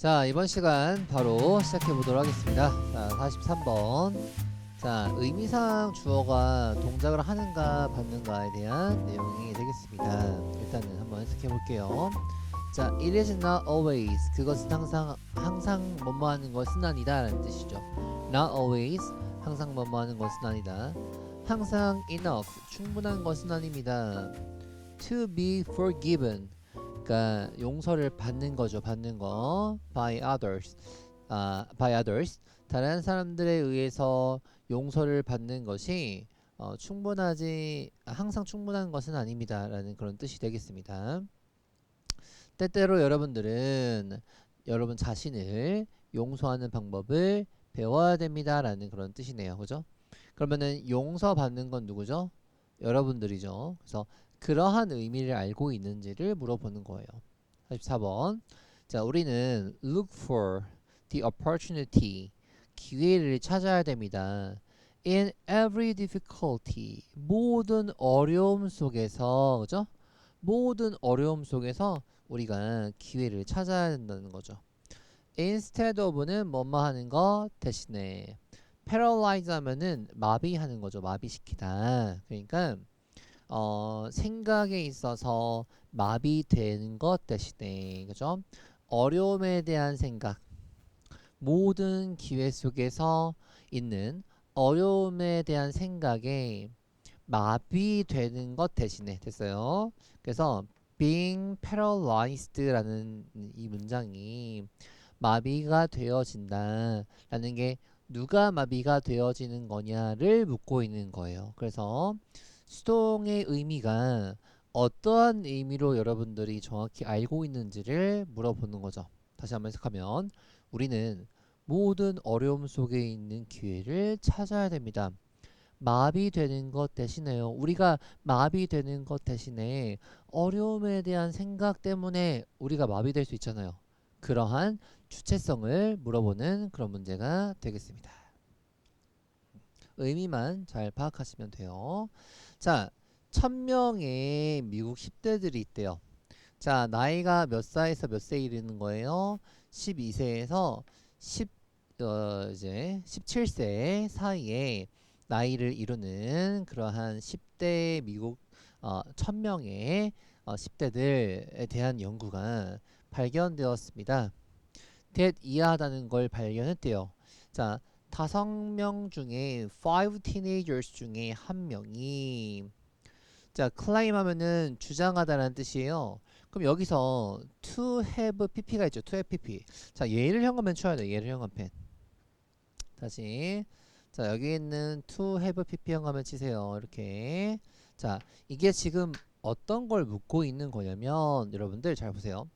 자, 이번 시간 바로 시작해 보도록 하겠습니다. 자, 43번. 자, 의미상 주어가 동작을 하는가 받는가에 대한 내용이 되겠습니다. 일단은 한번 해석해 볼게요. 자, it is not always. 그것은 항상 뭐뭐 하는 것은 아니다 라는 뜻이죠. not always. 항상 뭐뭐 하는 것은 아니다. 항상 enough. 충분한 것은 아닙니다. to be forgiven. 그러니까 용서를 받는 거죠. 받는 거 by others. by others. 다른 사람들에 의해서 용서를 받는 것이 항상 충분한 것은 아닙니다. 라는 그런 뜻이 되겠습니다. 때때로 여러분들은 여러분 자신을 용서하는 방법을 배워야 됩니다. 라는 그런 뜻이네요. 그죠? 그러면은 용서받는 건 누구죠? 여러분들이죠. 그래서 그러한 의미를 알고 있는지를 물어보는 거예요. 44번. 자, 우리는 look for the opportunity. 기회를 찾아야 됩니다. In every difficulty. 모든 어려움 속에서, 그죠? 모든 어려움 속에서 우리가 기회를 찾아야 된다는 거죠. instead of는 뭐뭐 하는 거 대신에 paralyze 하면은 마비하는 거죠. 마비시키다. 그러니까 생각에 있어서 마비되는 것 대신에, 그죠? 어려움에 대한 생각, 모든 기회 속에서 있는 어려움에 대한 생각에 마비되는 것 대신에 됐어요. 그래서 being paralyzed라는 이 문장이 마비가 되어진다 라는 게 누가 마비가 되어지는 거냐를 묻고 있는 거예요. 그래서 수동의 의미가 어떠한 의미로 여러분들이 정확히 알고 있는지를 물어보는 거죠. 다시 한번 해석하면 우리는 모든 어려움 속에 있는 기회를 찾아야 됩니다. 마비되는 것 대신에요. 우리가 마비되는 것 대신에 어려움에 대한 생각 때문에 우리가 마비될 수 있잖아요. 그러한 주체성을 물어보는 그런 문제가 되겠습니다. 의미만 잘 파악하시면 돼요. 자, 1000명의 미국 10대들이 있대요. 자, 나이가 몇 살에서 몇 세 이르는 거예요? 12세에서 이제 17세 사이에 나이를 이루는 그러한 10대 미국 1000명의 10대들에 대한 연구가 발견되었습니다. that 이하다는 걸 발견했대요. 자, 5명 중에 5 teenagers 중에 한 명이 자, claim 하면은 주장하다라는 뜻이에요. 그럼 여기서 to have pp가 있죠. to have pp. 자, 얘를 현관펜 쳐야 돼. 얘를 현관펜. 다시. 자, 여기 있는 to have pp 현관펜 치세요. 이렇게. 자, 이게 지금 어떤 걸 묻고 있는 거냐면 여러분들 잘 보세요.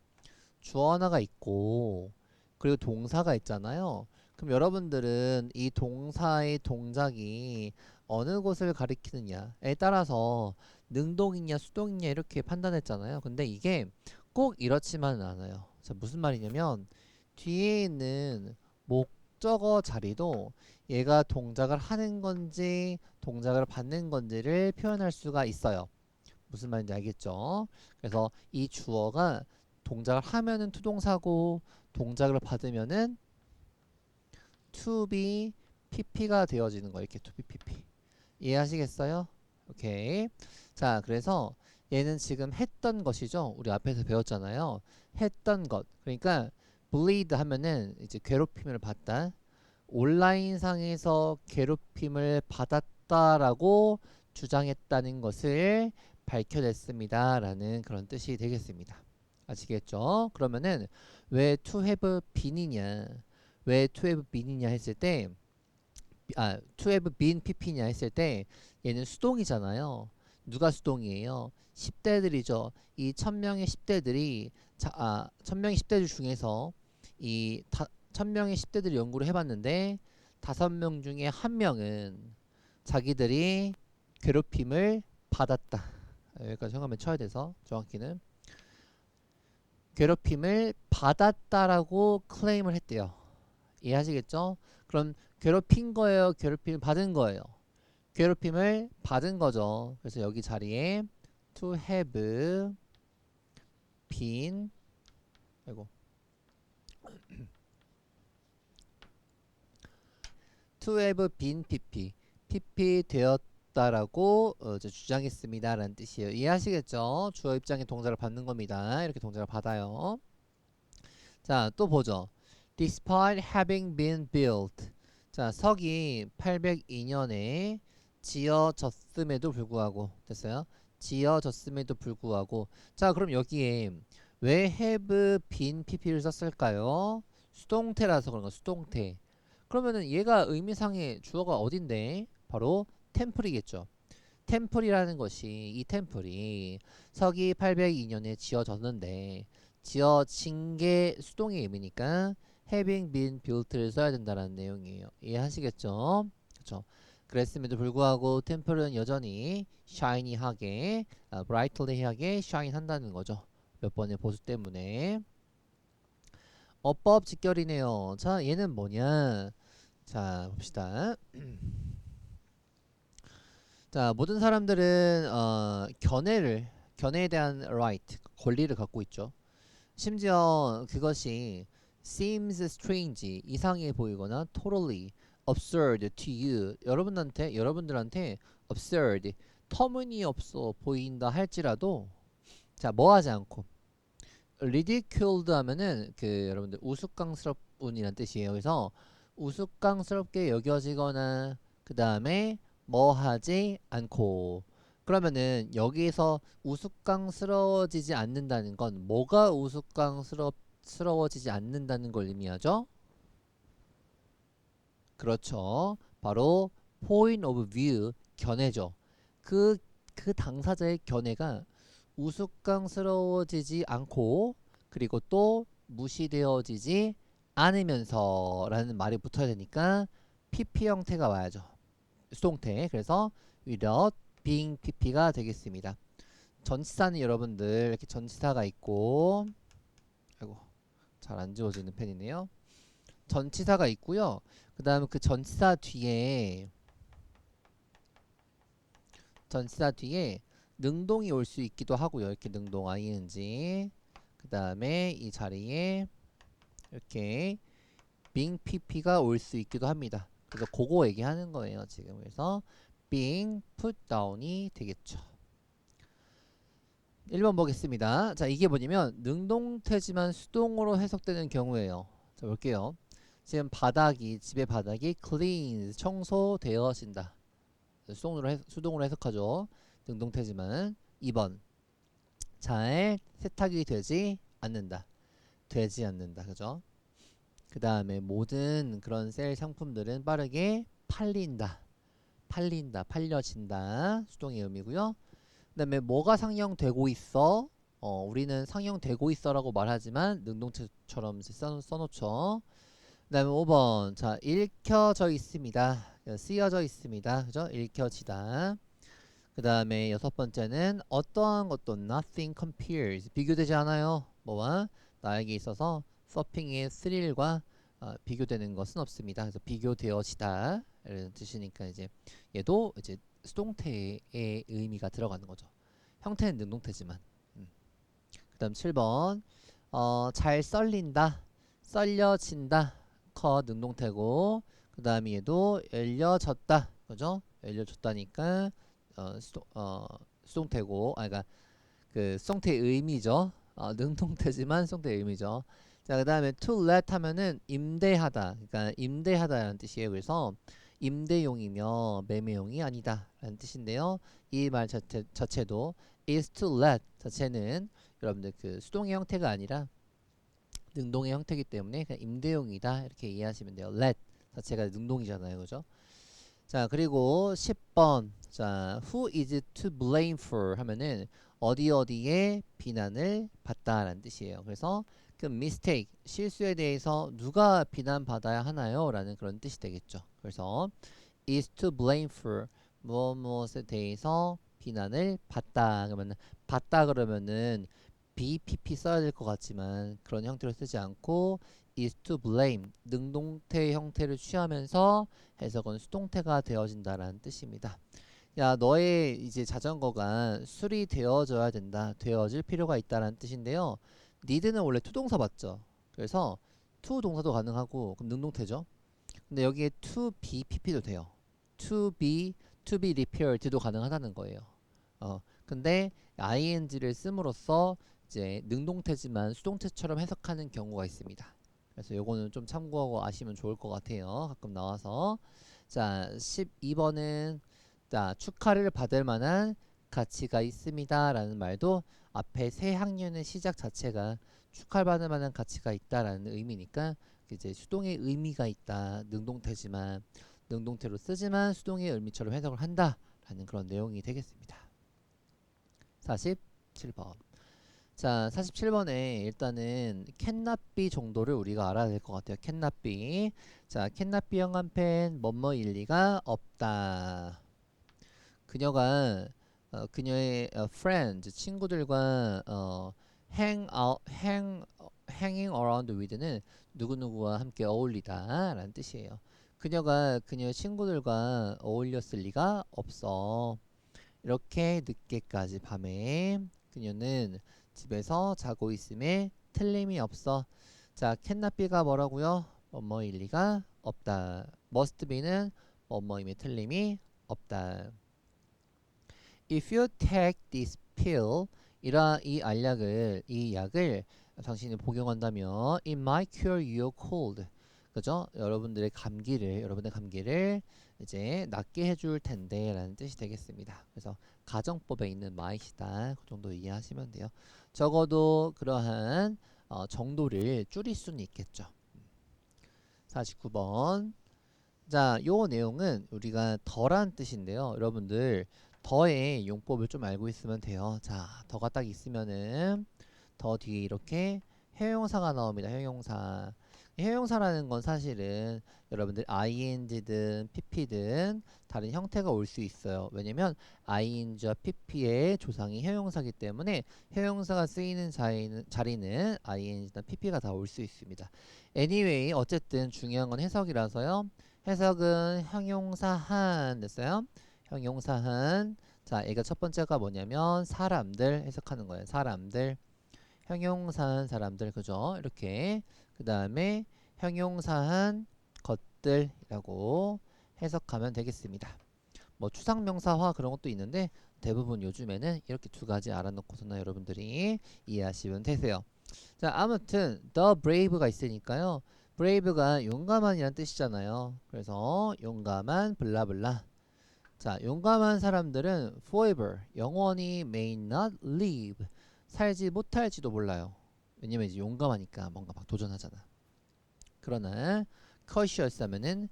주어 하나가 있고 그리고 동사가 있잖아요. 그럼 여러분들은 이 동사의 동작이 어느 곳을 가리키느냐에 따라서 능동이냐 수동이냐 이렇게 판단했잖아요. 근데 이게 꼭 이렇지만은 않아요. 자, 무슨 말이냐면 뒤에 있는 목적어 자리도 얘가 동작을 하는 건지 동작을 받는 건지를 표현할 수가 있어요. 무슨 말인지 알겠죠? 그래서 이 주어가 동작을 하면은 투동사고 동작을 받으면은 to be pp가 되어지는 거예요. 이렇게 to be pp. 이해하시겠어요? 오케이. 자, 그래서 얘는 지금 했던 것이죠. 우리 앞에서 배웠잖아요. 했던 것. 그러니까 bleed 하면은 이제 괴롭힘을 받다. 온라인상에서 괴롭힘을 받았다라고 주장했다는 것을 밝혀냈습니다. 라는 그런 뜻이 되겠습니다. 아시겠죠? 그러면은 왜 to have been이냐 왜 to have been이냐 했을 때 to have been pp냐 했을 때 얘는 수동이잖아요. 누가 수동이에요? 10대들이죠. 이 1000명의 10대들이 1000명의 10대들 중에서 이 1000명의 10대들이 연구를 해봤는데 5명 중에 1명은 자기들이 괴롭힘을 받았다. 여기까지 현관에 쳐야 돼서 정확히는 괴롭힘을 받았다라고 클레임을 했대요. 이해하시겠죠? 그럼 괴롭힌 거예요? 괴롭힘을 받은 거예요? 괴롭힘을 받은 거죠. 그래서 여기 자리에 to have been 아이고 to have been PP, PP 되었다라고 이제 주장했습니다 라는 뜻이에요. 이해하시겠죠? 주어 입장의 동사를 받는 겁니다. 이렇게 동사를 받아요. 자, 또 보죠. Despite having been built. 자, 석이 802년에 지어졌음에도 불구하고 됐어요? 지어졌음에도 불구하고 자, 그럼 여기에 왜 have been pp를 썼을까요? 수동태라서 그런 거 수동태. 그러면은 얘가 의미상의 주어가 어딘데? 바로 템플이겠죠. 템플이라는 것이 이 템플이 서기 802년에 지어졌는데 지어진 게 수동의 의미니까 having been built를 써야 된다는 내용이에요. 이해하시겠죠? 그렇죠. 그랬음에도 불구하고 템플은 여전히 shiny하게, brightly하게 shine 한다는 거죠. 몇 번의 보수 때문에. 어법 직결이네요. 자, 얘는 뭐냐? 자, 봅시다. 자, 모든 사람들은 견해에 대한 right, 권리를 갖고 있죠. 심지어 그것이 seems strange, 이상해 보이거나 totally absurd to you, 여러분들한테 absurd, 터무니없어 보인다 할지라도 자, 뭐 하지 않고 ridiculed 하면은 여러분들 우스꽝스럽운이란 뜻이에요. 그래서 우스꽝스럽게 여겨지거나 그 다음에 뭐 하지 않고 그러면은 여기에서 우스꽝스러워지지 않는다는 건 뭐가 우스꽝스러워지지 않는다는 걸 의미하죠? 그렇죠. 바로 point of view, 견해죠. 그 당사자의 견해가 우스꽝스러워지지 않고 그리고 또 무시되어지지 않으면서 라는 말이 붙어야 되니까 PP 형태가 와야죠. 수동태. 그래서 without being PP가 되겠습니다. 전치사는 여러분들 이렇게 전치사가 있고 아이고 잘 안 지워지는 펜이네요. 전치사가 있고요. 그 다음에 그 전치사 뒤에 능동이 올 수 있기도 하고요. 이렇게 능동 ing. 그 다음에 이 자리에 이렇게 being pp가 올 수 있기도 합니다. 그래서 그거 얘기하는 거예요. 지금. 그래서 being put down이 되겠죠. 1번 보겠습니다. 자, 이게 뭐냐면 능동태지만 수동으로 해석되는 경우예요. 자, 볼게요. 지금 집의 바닥이 clean, 청소되어진다. 수동으로 해석하죠. 능동태지만 2번 잘 세탁이 되지 않는다. 그죠? 그 다음에 모든 그런 셀 상품들은 빠르게 팔려진다. 수동의 의미고요. 그 다음에 뭐가 상영되고 있어? 우리는 상영되고 있어라고 말하지만 능동태처럼 써놓죠. 그 다음에 5번 자, 읽혀져 있습니다. 쓰여져 있습니다. 그죠? 읽혀지다. 그 다음에 6번째는 어떠한 것도 nothing compares, 비교되지 않아요. 뭐와? 나에게 있어서 서핑의 스릴과 비교되는 것은 없습니다. 그래서 비교되어지다 이런 뜻이니까 이제 얘도 이제 수동태의 의미가 들어가는 거죠. 형태는 능동태지만. 그 다음 7번 잘 썰려진다 능동태고 그 다음에 얘도 열려졌다. 그죠? 열려졌다니까 수동태고 그러니까 그 수동태의 의미죠. 능동태지만 수동태의 의미죠. 자, 그 다음에 to let 하면은 임대하다. 그러니까 임대하다라는 뜻이에요. 그래서 임대용이며 매매용이 아니다 라는 뜻인데요. 이 말 자체도 is to let 자체는 여러분들 그 수동의 형태가 아니라 능동의 형태이기 때문에 그냥 임대용이다 이렇게 이해하시면 돼요. let 자체가 능동이잖아요. 그죠? 자, 그리고 10번 자, who is to blame for 하면은 어디에 비난을 받다라는 뜻이에요. 그래서 그 mistake, 실수에 대해서 누가 비난받아야 하나요? 라는 그런 뜻이 되겠죠. 그래서 is to blame for 무엇에 대해서 비난을 받다 그러면은 BPP 써야 될 것 같지만 그런 형태로 쓰지 않고 is to blame 능동태 형태를 취하면서 해석은 수동태가 되어진다라는 뜻입니다. 야, 너의 이제 자전거가 수리되어져야 된다. 되어질 필요가 있다라는 뜻인데요. need는 원래 투동사 맞죠? 그래서 to 동사도 가능하고 그럼 능동태죠. 근데 여기에 to be pp도 돼요. to be repaired도 가능하다는 거예요. 근데 ing를 씀으로써 이제 능동태지만 수동태처럼 해석하는 경우가 있습니다. 그래서 요거는 좀 참고하고 아시면 좋을 것 같아요. 가끔 나와서. 자, 12번은 자, 축하를 받을 만한 가치가 있습니다 라는 말도 앞에 새 학년의 시작 자체가 축하를 받을 만한 가치가 있다라는 의미니까 이제 수동의 의미가 있다. 능동태지만 능동태로 쓰지만 수동의 의미처럼 해석을 한다 라는 그런 내용이 되겠습니다. 47번. 자, 47번에 일단은 can not be 정도를 우리가 알아야 될 것 같아요. can not be. 자, can not be 형한펜 뭐뭐 일리가 없다. 그녀가 그녀의 friends 친구들과 hanging around with는 누구누구와 함께 어울리다 라는 뜻이에요. 그녀가 그녀의 친구들과 어울렸을 리가 없어. 이렇게 늦게까지 밤에 그녀는 집에서 자고 있음에 틀림이 없어. 자, can not be가 뭐라고요? 뭐뭐일 리가 없다. must be는 뭐뭐임에 틀림이 없다. If you take this pill, 이 약을 당신이 복용한다면 it might cure your cold. 그죠? 여러분의 감기를 이제 낫게 해줄 텐데 라는 뜻이 되겠습니다. 그래서 가정법에 있는 might이다. 그 정도 이해하시면 돼요. 적어도 그러한 정도를 줄일 수는 있겠죠. 49번. 자, 요 내용은 우리가 더란 뜻인데요. 여러분들 더의 용법을 좀 알고 있으면 돼요. 자, 더가 딱 있으면은 더 뒤에 이렇게 형용사가 나옵니다. 형용사. 형용사라는 건 사실은 여러분들 ing든 pp든 다른 형태가 올 수 있어요. 왜냐면 ing와 pp의 조상이 형용사기 때문에 형용사가 쓰이는 자리는 ing나 pp가 다 올 수 있습니다. anyway, 어쨌든 중요한 건 해석이라서요. 해석은 형용사 한 됐어요. 형용사 한. 자, 얘가 첫 번째가 뭐냐면 사람들 해석하는 거예요. 사람들. 형용사한 사람들 그죠? 이렇게 그 다음에 형용사한 것들이라고 해석하면 되겠습니다. 뭐 추상명사화 그런 것도 있는데 대부분 요즘에는 이렇게 두 가지 알아놓고서는 여러분들이 이해하시면 되세요. 자, 아무튼 the brave가 있으니까요. brave가 용감한이란 뜻이잖아요. 그래서 용감한 블라블라. 자, 용감한 사람들은 forever 영원히 may not live 살지 못할지도 몰라요. 왜냐면 이제 용감하니까 뭔가 막 도전하잖아. 그러나 cautious 하면은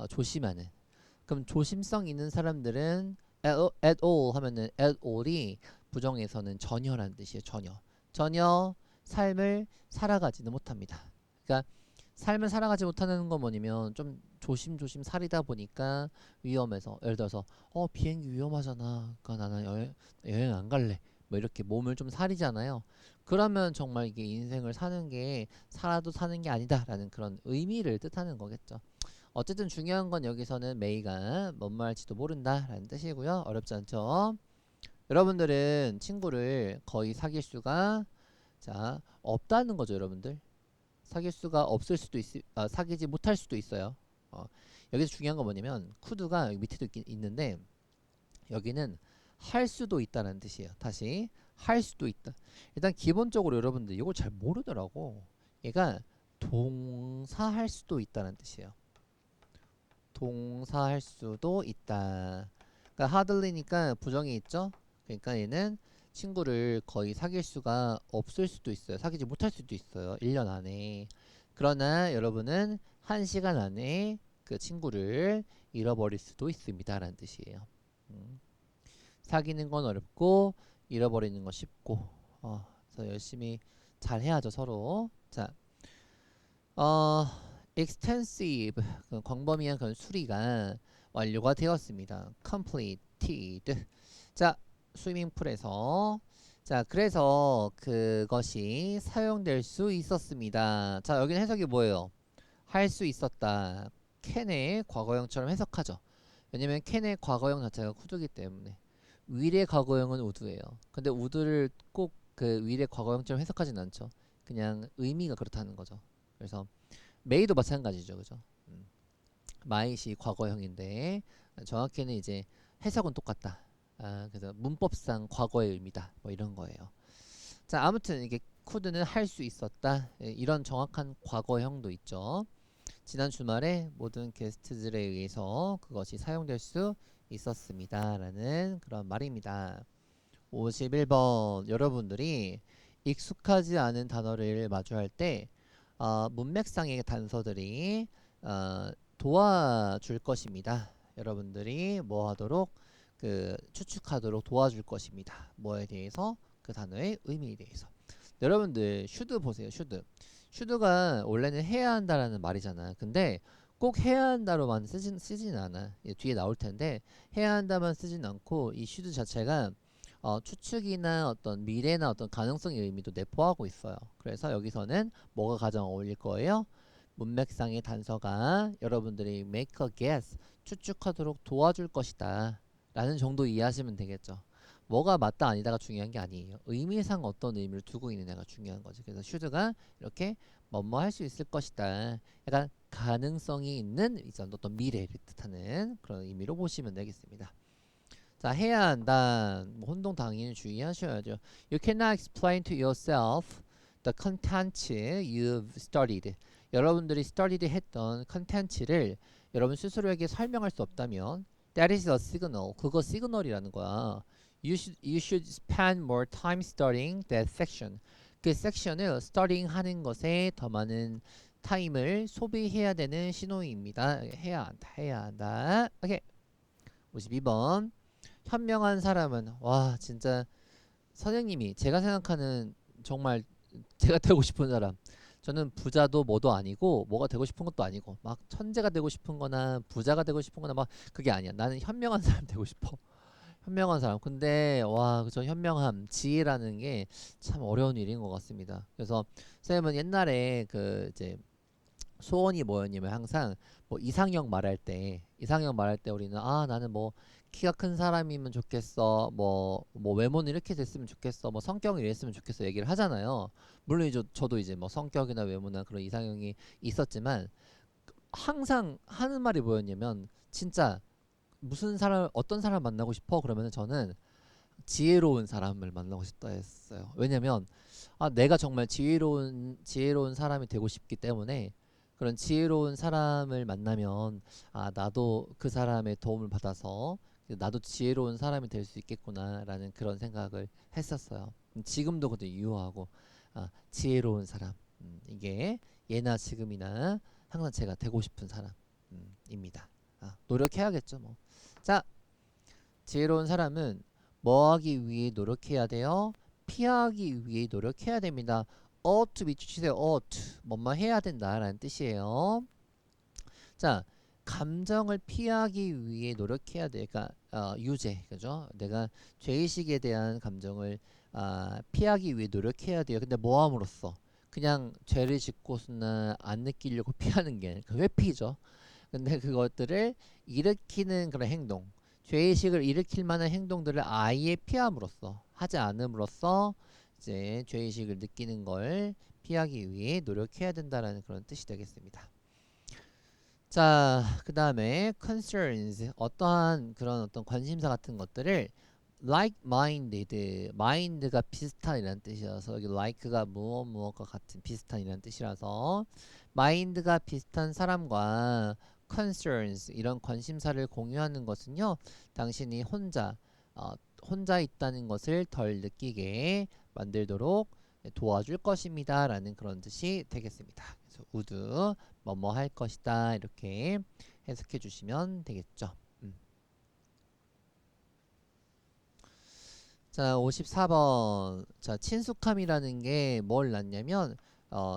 조심하는. 그럼 조심성 있는 사람들은 at all 하면은 at all이 부정에서는 전혀라는 뜻이에요. 전혀 삶을 살아가지는 못합니다. 그러니까 삶을 살아가지 못하는 건 뭐냐면 좀 조심조심 살이다 보니까 위험해서 예를 들어서 비행기 위험하잖아. 그러니까 나는 여행 안 갈래. 뭐 이렇게 몸을 좀 사리잖아요. 그러면 정말 이게 인생을 사는 게 살아도 사는 게 아니다라는 그런 의미를 뜻하는 거겠죠. 어쨌든 중요한 건 여기서는 메이가 뭔 말할지도 모른다라는 뜻이고요. 어렵지 않죠? 여러분들은 친구를 거의 사귈 수가 자 없다는 거죠, 여러분들. 사귈 수가 없을 수도 사귀지 못할 수도 있어요. 여기서 중요한 건 뭐냐면 쿠드가 여기 밑에도 있는데 여기는 할 수도 있다는 뜻이에요. 다시 할 수도 있다. 일단 기본적으로 여러분들 이걸 잘 모르더라고. 얘가 동사할 수도 있다는 뜻이에요. 동사할 수도 있다. 그러니까 hardly니까 부정이 있죠. 그러니까 얘는 친구를 거의 사귈 수가 없을 수도 있어요. 사귀지 못할 수도 있어요. 1년 안에. 그러나 여러분은 1시간 안에 그 친구를 잃어버릴 수도 있습니다. 라는 뜻이에요. 사귀는 건 어렵고 잃어버리는 건 쉽고 그래서 열심히 잘 해야죠 서로. 자, 어, extensive 그 광범위한 그런 수리가 완료가 되었습니다. completed. 자, 스위밍풀에서 자, 그래서 그것이 사용될 수 있었습니다. 자, 여기는 해석이 뭐예요? 할 수 있었다. 캔의 과거형처럼 해석하죠. 왜냐면 캔의 과거형 자체가 쿠드기 때문에 윌의 과거형은 우드예요. 근데 우드를 꼭 그 윌의 과거형처럼 해석하진 않죠. 그냥 의미가 그렇다는 거죠. 그래서 메이도 마찬가지죠, 그죠? might이 과거형인데 정확히는 이제 해석은 똑같다. 그래서 문법상 과거의 의미다. 뭐 이런 거예요. 자, 아무튼 이게 could는 할 수 있었다. 이런 정확한 과거형도 있죠. 지난 주말에 모든 게스트들에 의해서 그것이 사용될 수 있었습니다. 라는 그런 말입니다. 51번 여러분들이 익숙하지 않은 단어를 마주할 때 문맥상의 단서들이 도와줄 것입니다. 여러분들이 뭐 하도록 추측하도록 도와줄 것입니다. 뭐에 대해서? 그 단어의 의미에 대해서. 여러분들 should 보세요. should가 원래는 해야 한다라는 말이잖아. 근데 꼭 해야 한다로만 쓰진 않아. 뒤에 나올 텐데 해야 한다만 쓰진 않고 이 should 자체가 추측이나 어떤 미래나 어떤 가능성의 의미도 내포하고 있어요. 그래서 여기서는 뭐가 가장 어울릴 거예요? 문맥상의 단서가 여러분들이 make a guess, 추측하도록 도와줄 것이다 라는 정도 이해하시면 되겠죠. 뭐가 맞다 아니다가 중요한 게 아니에요. 의미상 어떤 의미를 두고 있느냐가 중요한 거지. 그래서 should가 이렇게 뭐뭐 할 수 있을 것이다, 약간 가능성이 있는 어떤 미래를 뜻하는 그런 의미로 보시면 되겠습니다. 자, 해야 한다. 뭐 혼동 당연히 주의하셔야죠. You cannot explain to yourself the content you've studied. 여러분들이 studied 했던 content를 여러분 스스로에게 설명할 수 없다면 that is a signal. 그거 시그널이라는 거야. You should spend more time studying that section. 그 섹션을 studying 하는 것에 더 많은 타임을 소비해야 되는 신호입니다. 해야 한다. 오케이. 52번. 현명한 사람은 진짜 선생님이 제가 생각하는 정말 제가 되고 싶은 사람, 저는 부자도 뭐도 아니고 뭐가 되고 싶은 것도 아니고 막 천재가 되고 싶은 거나 부자가 되고 싶은 거나 막 그게 아니야. 나는 현명한 사람 되고 싶어. 현명한 사람. 근데 저 현명함, 지혜라는 게 참 어려운 일인 것 같습니다. 그래서 선생님은 옛날에 이제 소원이 뭐였냐면 항상 뭐 이상형 말할 때 우리는 나는 뭐 키가 큰 사람이면 좋겠어, 뭐 외모는 이렇게 됐으면 좋겠어, 뭐 성격이 이랬으면 좋겠어 얘기를 하잖아요. 물론 저도 이제 뭐 성격이나 외모나 그런 이상형이 있었지만 항상 하는 말이 뭐였냐면 진짜 어떤 사람 만나고 싶어? 그러면 저는 지혜로운 사람을 만나고 싶다 했어요. 왜냐면 내가 정말 지혜로운 사람이 되고 싶기 때문에 그런 지혜로운 사람을 만나면 나도 그 사람의 도움을 받아서 나도 지혜로운 사람이 될 수 있겠구나라는 그런 생각을 했었어요. 지금도 그것도 유효하고 지혜로운 사람, 이게 예나 지금이나 항상 제가 되고 싶은 사람입니다. 노력해야겠죠 뭐. 자, 지혜로운 사람은 뭐 하기 위해 노력해야 돼요? 피하기 위해 노력해야 됩니다. ought 밑줄치세요. ought. 뭐뭐 해야 된다라는 뜻이에요. 자, 감정을 피하기 위해 노력해야 돼. 그러니까 유죄, 그죠? 내가 죄의식에 대한 감정을 피하기 위해 노력해야 돼요. 근데 뭐 함으로써? 그냥 죄를 짓고서는 안 느끼려고 피하는 게 그 회피죠. 근데 그것들을 일으키는 그런 행동, 죄의식을 일으킬 만한 행동들을 아예 피함으로써, 하지 않음으로써 이제 죄의식을 느끼는 걸 피하기 위해 노력해야 된다라는 그런 뜻이 되겠습니다. 자, 그 다음에 concerns, 어떠한 그런 어떤 관심사 같은 것들을 like-minded, mind가 비슷한이라는 뜻이라서 여기 like가 무엇과 같은 비슷한이라는 뜻이라서 mind가 비슷한 사람과 concerns, 이런 관심사를 공유하는 것은요, 당신이 혼자 있다는 것을 덜 느끼게 만들도록 도와줄 것입니다 라는 그런 뜻이 되겠습니다. 그래서 would 뭐뭐 할 것이다 이렇게 해석해 주시면 되겠죠. 자, 54번. 자, 친숙함이라는 게 뭘 낳냐면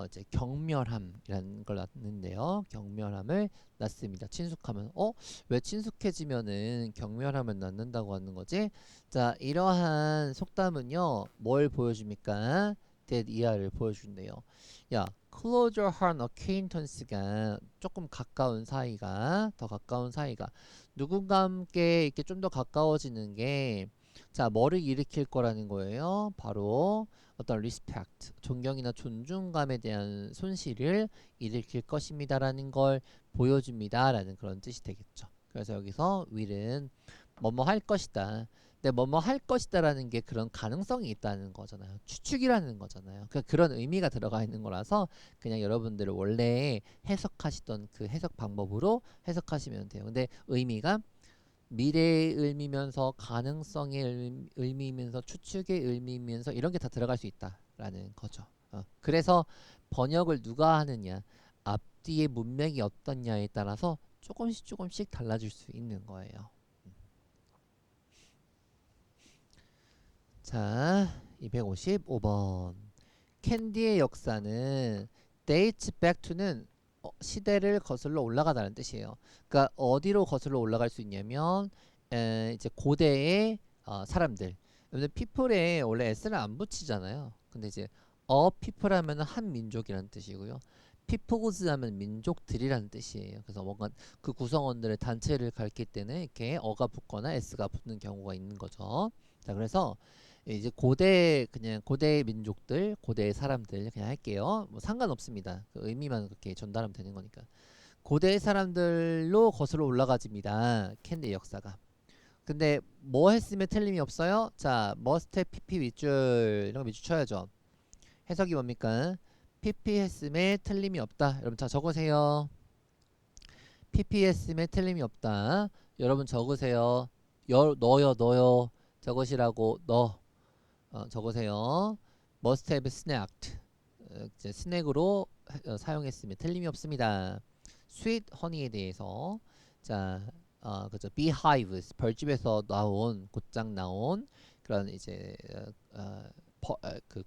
이제 경멸함이라는 걸 낳는데요. 경멸함을 낳습니다. 친숙함은 왜 친숙해지면은 경멸함을 낳는다고 하는 거지? 자, 이러한 속담은요. 뭘 보여줍니까? that 이하를 보여준대요. 야, closer 한 acquaintance가 조금 가까운 사이가, 더 가까운 사이가 누군가 함께 이렇게 좀 더 가까워지는 게 자, 뭐를 일으킬 거라는 거예요? 바로 어떤 respect, 존경이나 존중감에 대한 손실을 일으킬 것입니다라는 걸 보여줍니다라는 그런 뜻이 되겠죠. 그래서 여기서 will은 뭐뭐 할 것이다. 근데 뭐뭐 할 것이다라는 게 그런 가능성이 있다는 거잖아요. 추측이라는 거잖아요. 그런 의미가 들어가 있는 거라서 그냥 여러분들 원래 해석하시던 그 해석 방법으로 해석하시면 돼요. 근데 의미가 미래의 의미면서 가능성의 의미면서 추측의 의미면서 이런 게 다 들어갈 수 있다라는 거죠. 그래서 번역을 누가 하느냐, 앞뒤의 문맥이 어떻냐에 따라서 조금씩 조금씩 달라질 수 있는 거예요. 자, 255번. 캔디의 역사는 dates back to는 시대를 거슬러 올라가다는 뜻이에요. 그러니까 어디로 거슬러 올라갈 수 있냐면 이제 고대의 사람들. 여러분들 people에 원래 s를 안 붙이잖아요. 근데 이제 people 하면은 한 민족이라는 뜻이고요. peoples 하면 민족들이라는 뜻이에요. 그래서 뭔가 그 구성원들의 단체를 가리킬 때는 이렇게 어가 붙거나 s가 붙는 경우가 있는 거죠. 자, 그래서 이제 그냥 고대 민족들, 고대 사람들 그냥 할게요. 뭐 상관없습니다. 그 의미만 그렇게 전달하면 되는 거니까. 고대 사람들로 거슬러 올라가집니다. 캔디의 역사가. 근데 뭐 했으면 틀림이 없어요? 자, must have pp 윗줄 이런 거 밑줄 쳐야죠. 해석이 뭡니까? pp 했음에 틀림이 없다. 여러분 자 적으세요. pp 했음에 틀림이 없다. 여러분 적으세요. 넣어요. 적으시라고 넣어. 적으세요. must have snacked. 이제 스낵으로 사용했으면 틀림이 없습니다. sweet honey에 대해서 자, 그죠. beehives 벌집에서 나온 곧장 나온 그런 이제 그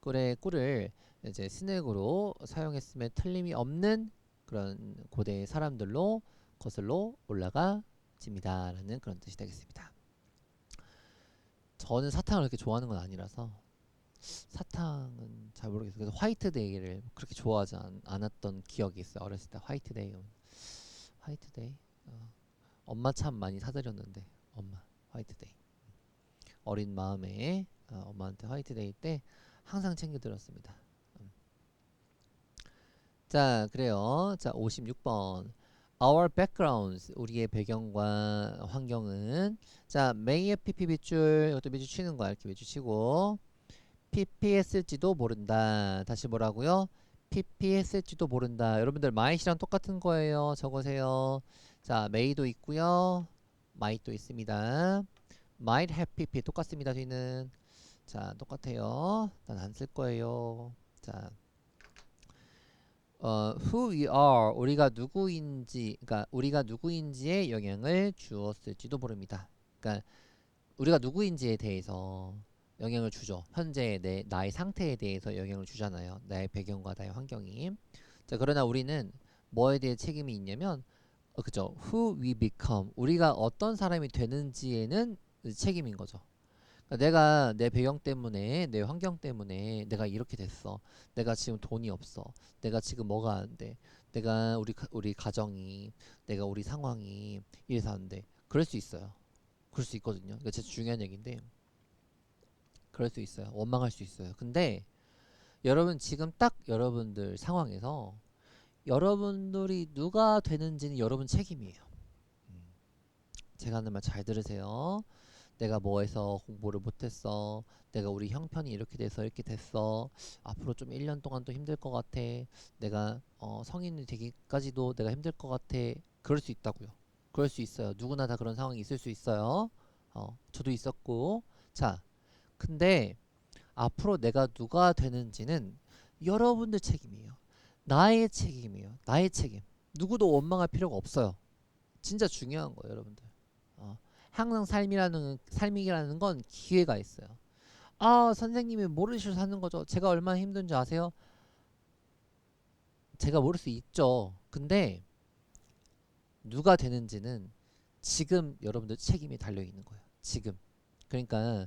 꿀의 꿀을 이제 스낵으로 사용했으면 틀림이 없는 그런 고대 사람들로 거슬러 올라가집니다라는 그런 뜻이 되겠습니다. 저는 사탕을 그렇게 좋아하는 건 아니라서 사탕은 잘 모르겠어요. 그래서 화이트데이를 그렇게 좋아하지 않았던 기억이 있어요. 어렸을 때 화이트데이 엄마 참 많이 사드렸는데 엄마 화이트데이 어린 마음에 엄마한테 화이트데이 때 항상 챙겨드렸습니다. 자, 그래요. 자, 56번. Our backgrounds, 우리의 배경과 환경은 자, may의 pp 밑줄 이것도 밑줄 치는 거야. 이렇게 밑줄 치고 pp 했을지도 모른다. 다시 뭐라고요? pp 했을지도 모른다. 여러분들 might이랑 똑같은 거예요. 적으세요. 자, may도 있고요. might도 있습니다. might have pp 똑같습니다. 뒤는 자, 똑같아요. 난 안 쓸 거예요. 자, who we are 우리가 누구인지 그러니까 우리가 누구인지에 영향을 주었을지도 모릅니다. 그러니까 우리가 누구인지에 대해서 영향을 주죠. 현재 나의 상태에 대해서 영향을 주잖아요. 나의 배경과 나의 환경이. 자, 그러나 우리는 뭐에 대해 책임이 있냐면 그죠. who we become 우리가 어떤 사람이 되는지에는 책임인 거죠. 그러니까 내가 내 배경 때문에 내 환경 때문에 내가 이렇게 됐어. 내가 지금 돈이 없어. 내가 지금 뭐가 안 돼. 내가 우리 가정이 내가 우리 상황이 이래서 안 돼. 그럴 수 있어요. 그럴 수 있거든요. 이거 진짜 중요한 얘기인데 그럴 수 있어요. 원망할 수 있어요. 근데 여러분 지금 딱 여러분들 상황에서 여러분들이 누가 되는지는 여러분 책임이에요. 제가 하는 말 잘 들으세요. 내가 뭐해서 공부를 못했어. 내가 우리 형편이 이렇게 돼서 이렇게 됐어. 앞으로 좀 1년 동안 또 힘들 것 같아. 내가 성인이 되기까지도 내가 힘들 것 같아. 그럴 수 있다고요. 그럴 수 있어요. 누구나 다 그런 상황이 있을 수 있어요. 저도 있었고. 자, 근데 앞으로 내가 누가 되는지는 여러분들 책임이에요. 나의 책임이에요. 나의 책임. 누구도 원망할 필요가 없어요. 진짜 중요한 거예요, 여러분들. 어, 항상 삶이라는 건 기회가 있어요. 아, 선생님이 모르셔서 하는 거죠. 제가 얼마나 힘든지 아세요? 제가 모를 수 있죠. 근데 누가 되는지는 지금 여러분들 책임이 달려 있는 거예요. 지금. 그러니까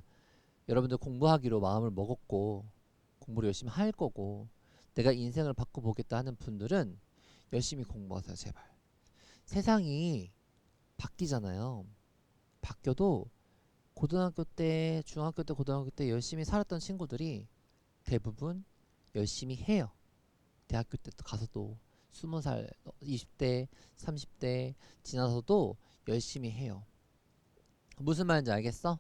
여러분들 공부하기로 마음을 먹었고 공부를 열심히 할 거고 내가 인생을 바꿔보겠다 하는 분들은 열심히 공부하세요, 제발. 세상이 바뀌잖아요. 바뀌어도 고등학교 때, 중학교 때, 고등학교 때 열심히 살았던 친구들이 대부분 열심히 해요. 대학교 때 가서도 20살, 20대, 30대 지나서도 열심히 해요. 무슨 말인지 알겠어?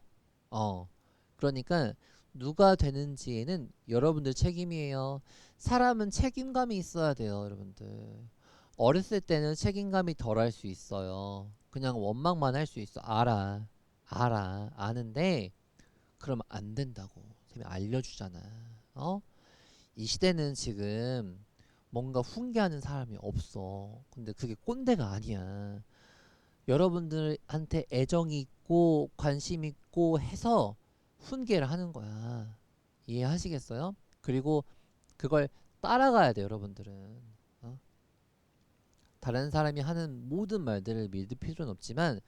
어. 그러니까 누가 되는지에는 여러분들 책임이에요. 사람은 책임감이 있어야 돼요, 여러분들. 어렸을 때는 책임감이 덜 할 수 있어요. 그냥 원망만 할 수 있어. 알아. 알아. 아는데 그러면 안 된다고. 선생님이 알려주잖아. 어? 이 시대는 지금 뭔가 훈계하는 사람이 없어. 근데 그게 꼰대가 아니야. 여러분들한테 애정이 있고 관심 있고 해서 훈계를 하는 거야. 이해하시겠어요? 그리고 그걸 따라가야 돼, 여러분들은. 어? 다른 사람이 하는 모든 말들을 믿을 필요는 없지만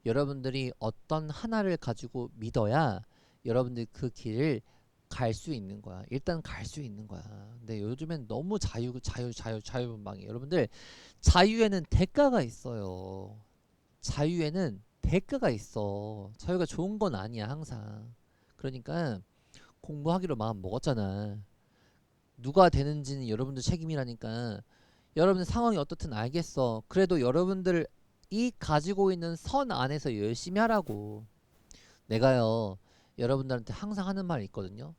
여러분들이 어떤 하나를 가지고 믿어야 여러분들이 그 길을 갈 수 있는 거야. 일단 갈 수 있는 거야. 근데 요즘엔 너무 자유분방해. 여러분들 자유에는 대가가 있어요. 자유에는 대가가 있어. 자유가 좋은 건 아니야, 항상. 그러니까 공부하기로 마음 먹었잖아. 누가 되는지는 여러분들 책임이라니까. 여러분들 상황이 어떻든 알겠어. 그래도 여러분들이 가지고 있는 선 안에서 열심히 하라고. 내가요, 여러분들한테 항상 하는 말이 있거든요.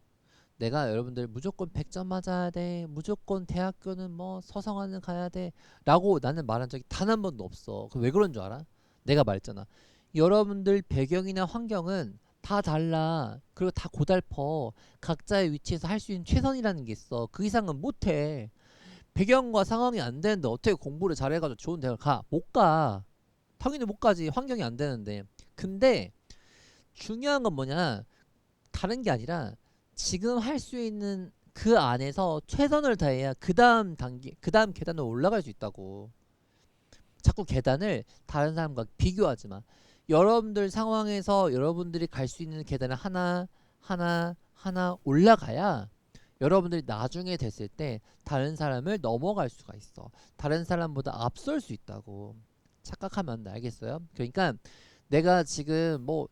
내가 여러분들 무조건 100점 맞아야 돼. 무조건 대학교는 뭐 서성하는 가야 돼. 라고 나는 말한 적이 단 한 번도 없어. 그 왜 그런 줄 알아? 내가 말했잖아. 여러분들 배경이나 환경은 다 달라. 그리고 다 고달퍼. 각자의 위치에서 할 수 있는 최선이라는 게 있어. 그 이상은 못해. 배경과 상황이 안 되는데 어떻게 공부를 잘해가지고 좋은 대학을 가? 못 가. 당연히 못 가지. 환경이 안 되는데. 근데 중요한 건 뭐냐? 다른 게 아니라 지금 할 수 있는 그 안에서 최선을 다해야 그 다음 단계, 그 다음 계단을 올라갈 수 있다고. 자꾸 계단을 다른 사람과 비교하지 마. 여러분들 상황에서 여러분들이 갈 수 있는 계단을 하나 올라가야 여러분들이 나중에 됐을 때 다른 사람을 넘어갈 수가 있어. 다른 사람보다 앞설 수 있다고. 착각하면 안 돼. 알겠어요? 그러니까 내가 지금 뭐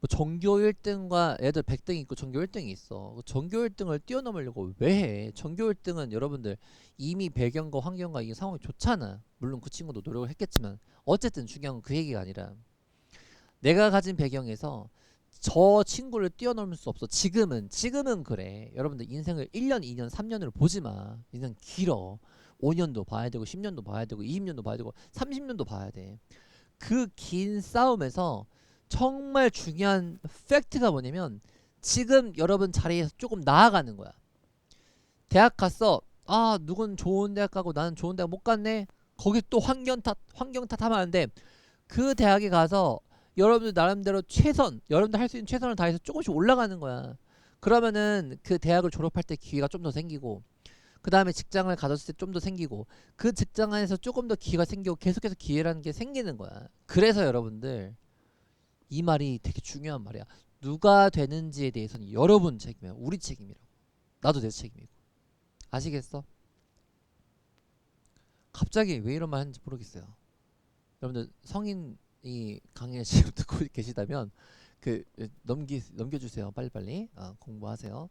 전교 1등과 애들 100등이 있고 전교 1등이 있어. 그 전교 1등을 뛰어넘으려고 왜 해? 전교 1등은 여러분들 이미 배경과 환경과 이 상황이 좋잖아. 물론 그 친구도 노력을 했겠지만 어쨌든 중요한 건 그 얘기가 아니라 내가 가진 배경에서 저 친구를 뛰어넘을 수 없어. 지금은 그래. 여러분들 인생을 1년, 2년, 3년으로 보지 마. 인생 길어. 5년도 봐야 되고 10년도 봐야 되고 20년도 봐야 되고 30년도 봐야 돼. 그 긴 싸움에서 정말 중요한 팩트가 뭐냐면 지금 여러분 자리에서 조금 나아가는 거야. 대학 갔어. 아, 누군 좋은 대학 가고 나는 좋은 대학 못 갔네. 거기 또 환경 탓하면 안 돼. 그 대학에 가서 여러분들 나름대로 여러분들 할 수 있는 최선을 다해서 조금씩 올라가는 거야. 그러면은 그 대학을 졸업할 때 기회가 좀 더 생기고, 그 다음에 직장을 가졌을 때 좀 더 생기고, 그 직장 안에서 조금 더 기회가 생기고, 계속해서 기회라는 게 생기는 거야. 그래서 여러분들, 이 말이 되게 중요한 말이야. 누가 되는지에 대해서는 여러분 책임이야. 우리 책임이라고. 나도 내 책임이고. 아시겠어? 갑자기 왜 이런 말 하는지 모르겠어요. 여러분들 성인이 강의 지금 듣고 계시다면 그 넘겨주세요. 빨리빨리. 공부하세요.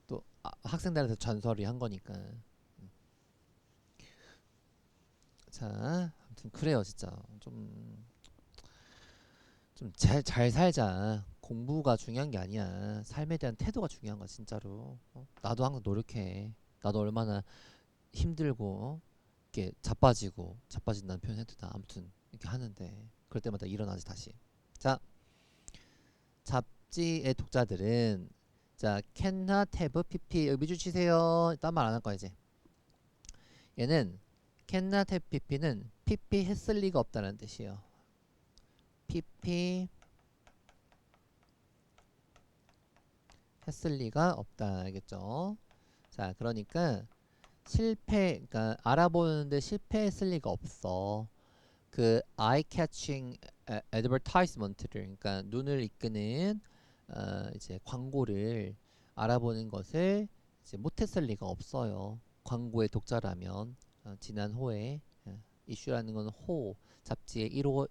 또 학생들한테 전설이 한 거니까. 자, 아무튼 그래요, 진짜. 좀 잘 살자. 공부가 중요한 게 아니야. 삶에 대한 태도가 중요한 거야, 진짜로. 나도 항상 노력해. 나도 얼마나 힘들고 이렇게 자빠진다는 표현 해도 다 아무튼 이렇게 하는데 그럴 때마다 일어나지 다시. 자, 잡지의 독자들은 자 cannot have pp 여기 미주 치세요. 딴 말 안 할 거야 이제. 얘는 cannot have pp는 pp 했을 리가 없다는 뜻이에요. pp 했을 리가 없다 알겠죠? 자 그러니까 그러니까 알아보는데 실패했을 리가 없어. 그 eye catching advertisement를 그러니까 눈을 이끄는 이제 광고를 알아보는 것을 이제 못했을 리가 없어요. 광고의 독자라면 지난 호에 이슈라는 건 호, 잡지에 1월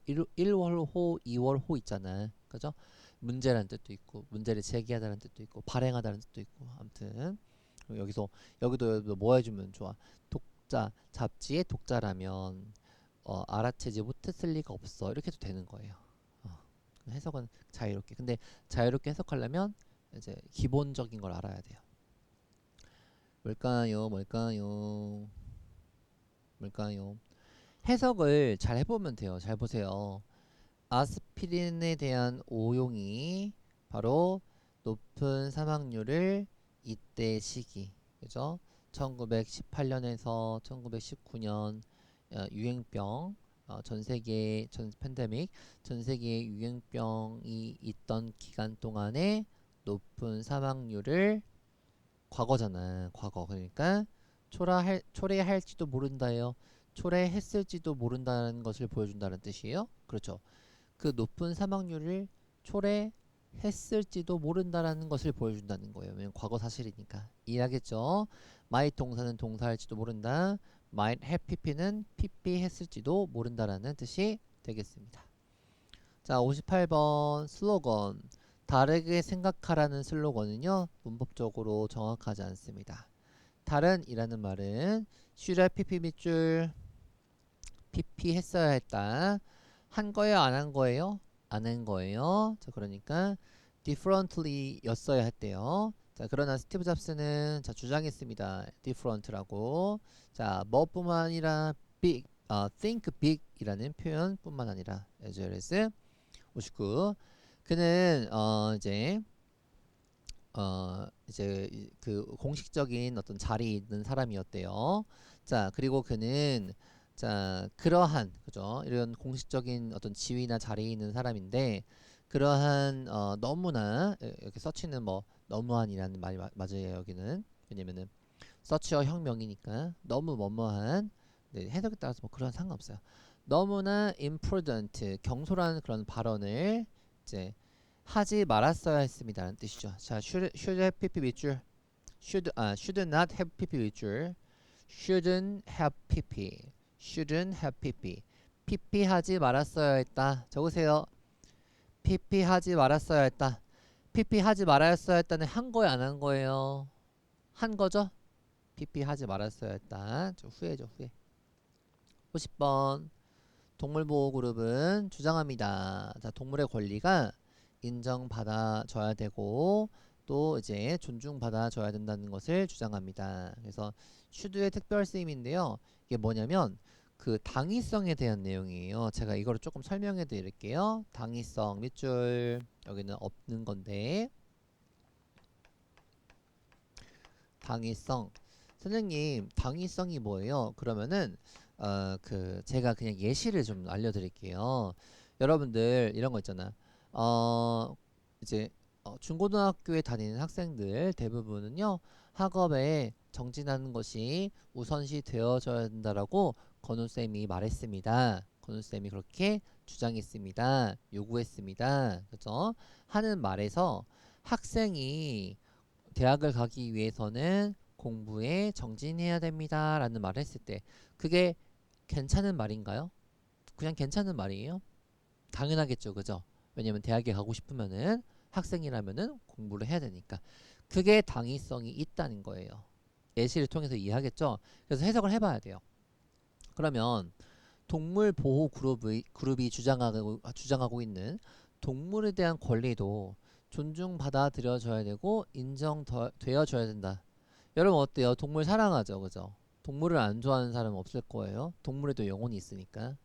호, 2월 호 있잖아. 그죠? 문제라는 뜻도 있고, 문제를 제기하다는 뜻도 있고, 발행하다는 뜻도 있고, 아무튼 여기서 여기도 뭐 해주면 좋아. 독자, 잡지의 독자라면 알아채지 못했을 리가 없어. 이렇게 해도 되는 거예요. 어, 해석은 자유롭게. 근데 자유롭게 해석하려면 이제 기본적인 걸 알아야 돼요. 뭘까요? 뭘까요? 뭘까요? 해석을 잘 해보면 돼요. 잘 보세요. 아스피린에 대한 오용이 바로 높은 사망률을 이때 시기, 그죠? 1918년에서 1919년 유행병, 전 세계 전 팬데믹, 전 세계 유행병이 있던 기간 동안에 높은 사망률을 과거잖아. 과거. 그러니까 초래할지도 모른다요. 초래했을지도 모른다는 것을 보여준다는 뜻이에요. 그렇죠. 그 높은 사망률을 초래했을지도 모른다라는 것을 보여준다는 거예요. 왜냐면 과거 사실이니까. 이해하겠죠? might 동사는 동사할지도 모른다. might have pp는 pp 했을지도 모른다라는 뜻이 되겠습니다. 자, 58번 슬로건. 다르게 생각하라는 슬로건은요, 문법적으로 정확하지 않습니다. 다른 이라는 말은 should have pp 밑줄 pp 했어야 했다. 한 거예요, 안 한 거예요? 안 한 거예요. 자, 그러니까 differently 였어야 했대요. 자, 그러나 스티브 잡스는 자, 주장했습니다. different라고. 자, 뭐뿐만 아니라 big, think big 이라는 표현뿐만 아니라 as well as 59. 그는 이제 그 공식적인 어떤 자리에 있는 사람이었대요. 자, 그리고 그는 자, 그러한 그죠? 이런 공식적인 어떤 지위나 자리에 있는 사람인데 그러한 너무나 이렇게 서치는 뭐 너무한이라는 말이 맞아요, 여기는. 왜냐면은 서치어 혁명이니까 너무 뭐뭐한 네, 해석에 따라서 뭐 그런 상관없어요. 너무나 imprudent 경솔한 그런 발언을 이제 하지 말았어야 했습니다라는 뜻이죠. 자, should have pp 밑줄 should not have pp 밑줄 shouldn't have pp shouldn't have pp pp 하지 말았어야 했다. 적으세요. pp 하지 말았어야 했다. pp 하지 말았어야 했다는 한 거예요, 안 한 거예요? 한 거죠? pp 하지 말았어야 했다. 좀 후회죠, 후회. 50번 동물보호그룹은 주장합니다. 자, 동물의 권리가 인정받아줘야 되고 또 이제 존중받아줘야 된다는 것을 주장합니다. 그래서 슈드의 특별 쓰임인데요. 이게 뭐냐면 그 당위성에 대한 내용이에요. 제가 이거를 조금 설명해 드릴게요. 당위성 밑줄 여기는 없는 건데 당위성 선생님 당위성이 뭐예요? 그러면은 제가 그냥 예시를 좀 알려드릴게요. 여러분들 이런 거 있잖아. 어 이제 중고등학교에 다니는 학생들 대부분은요 학업에 정진하는 것이 우선시 되어져야 된다라고 건우쌤이 말했습니다. 건우쌤이 그렇게 주장했습니다. 요구했습니다. 그죠? 하는 말에서 학생이 대학을 가기 위해서는 공부에 정진해야 됩니다. 라는 말을 했을 때 그게 괜찮은 말인가요? 그냥 괜찮은 말이에요? 당연하겠죠. 그죠? 왜냐면 대학에 가고 싶으면은 학생이라면은 공부를 해야 되니까. 그게 당위성이 있다는 거예요. 예시를 통해서 이해하겠죠? 그래서 해석을 해봐야 돼요. 그러면 동물 보호 그룹이 주장하고 있는 동물에 대한 권리도 존중받아들여져야 되고 인정되어져야 된다. 여러분 어때요? 동물 사랑하죠, 그죠? 동물을 안 좋아하는 사람은 없을 거예요. 동물에도 영혼이 있으니까.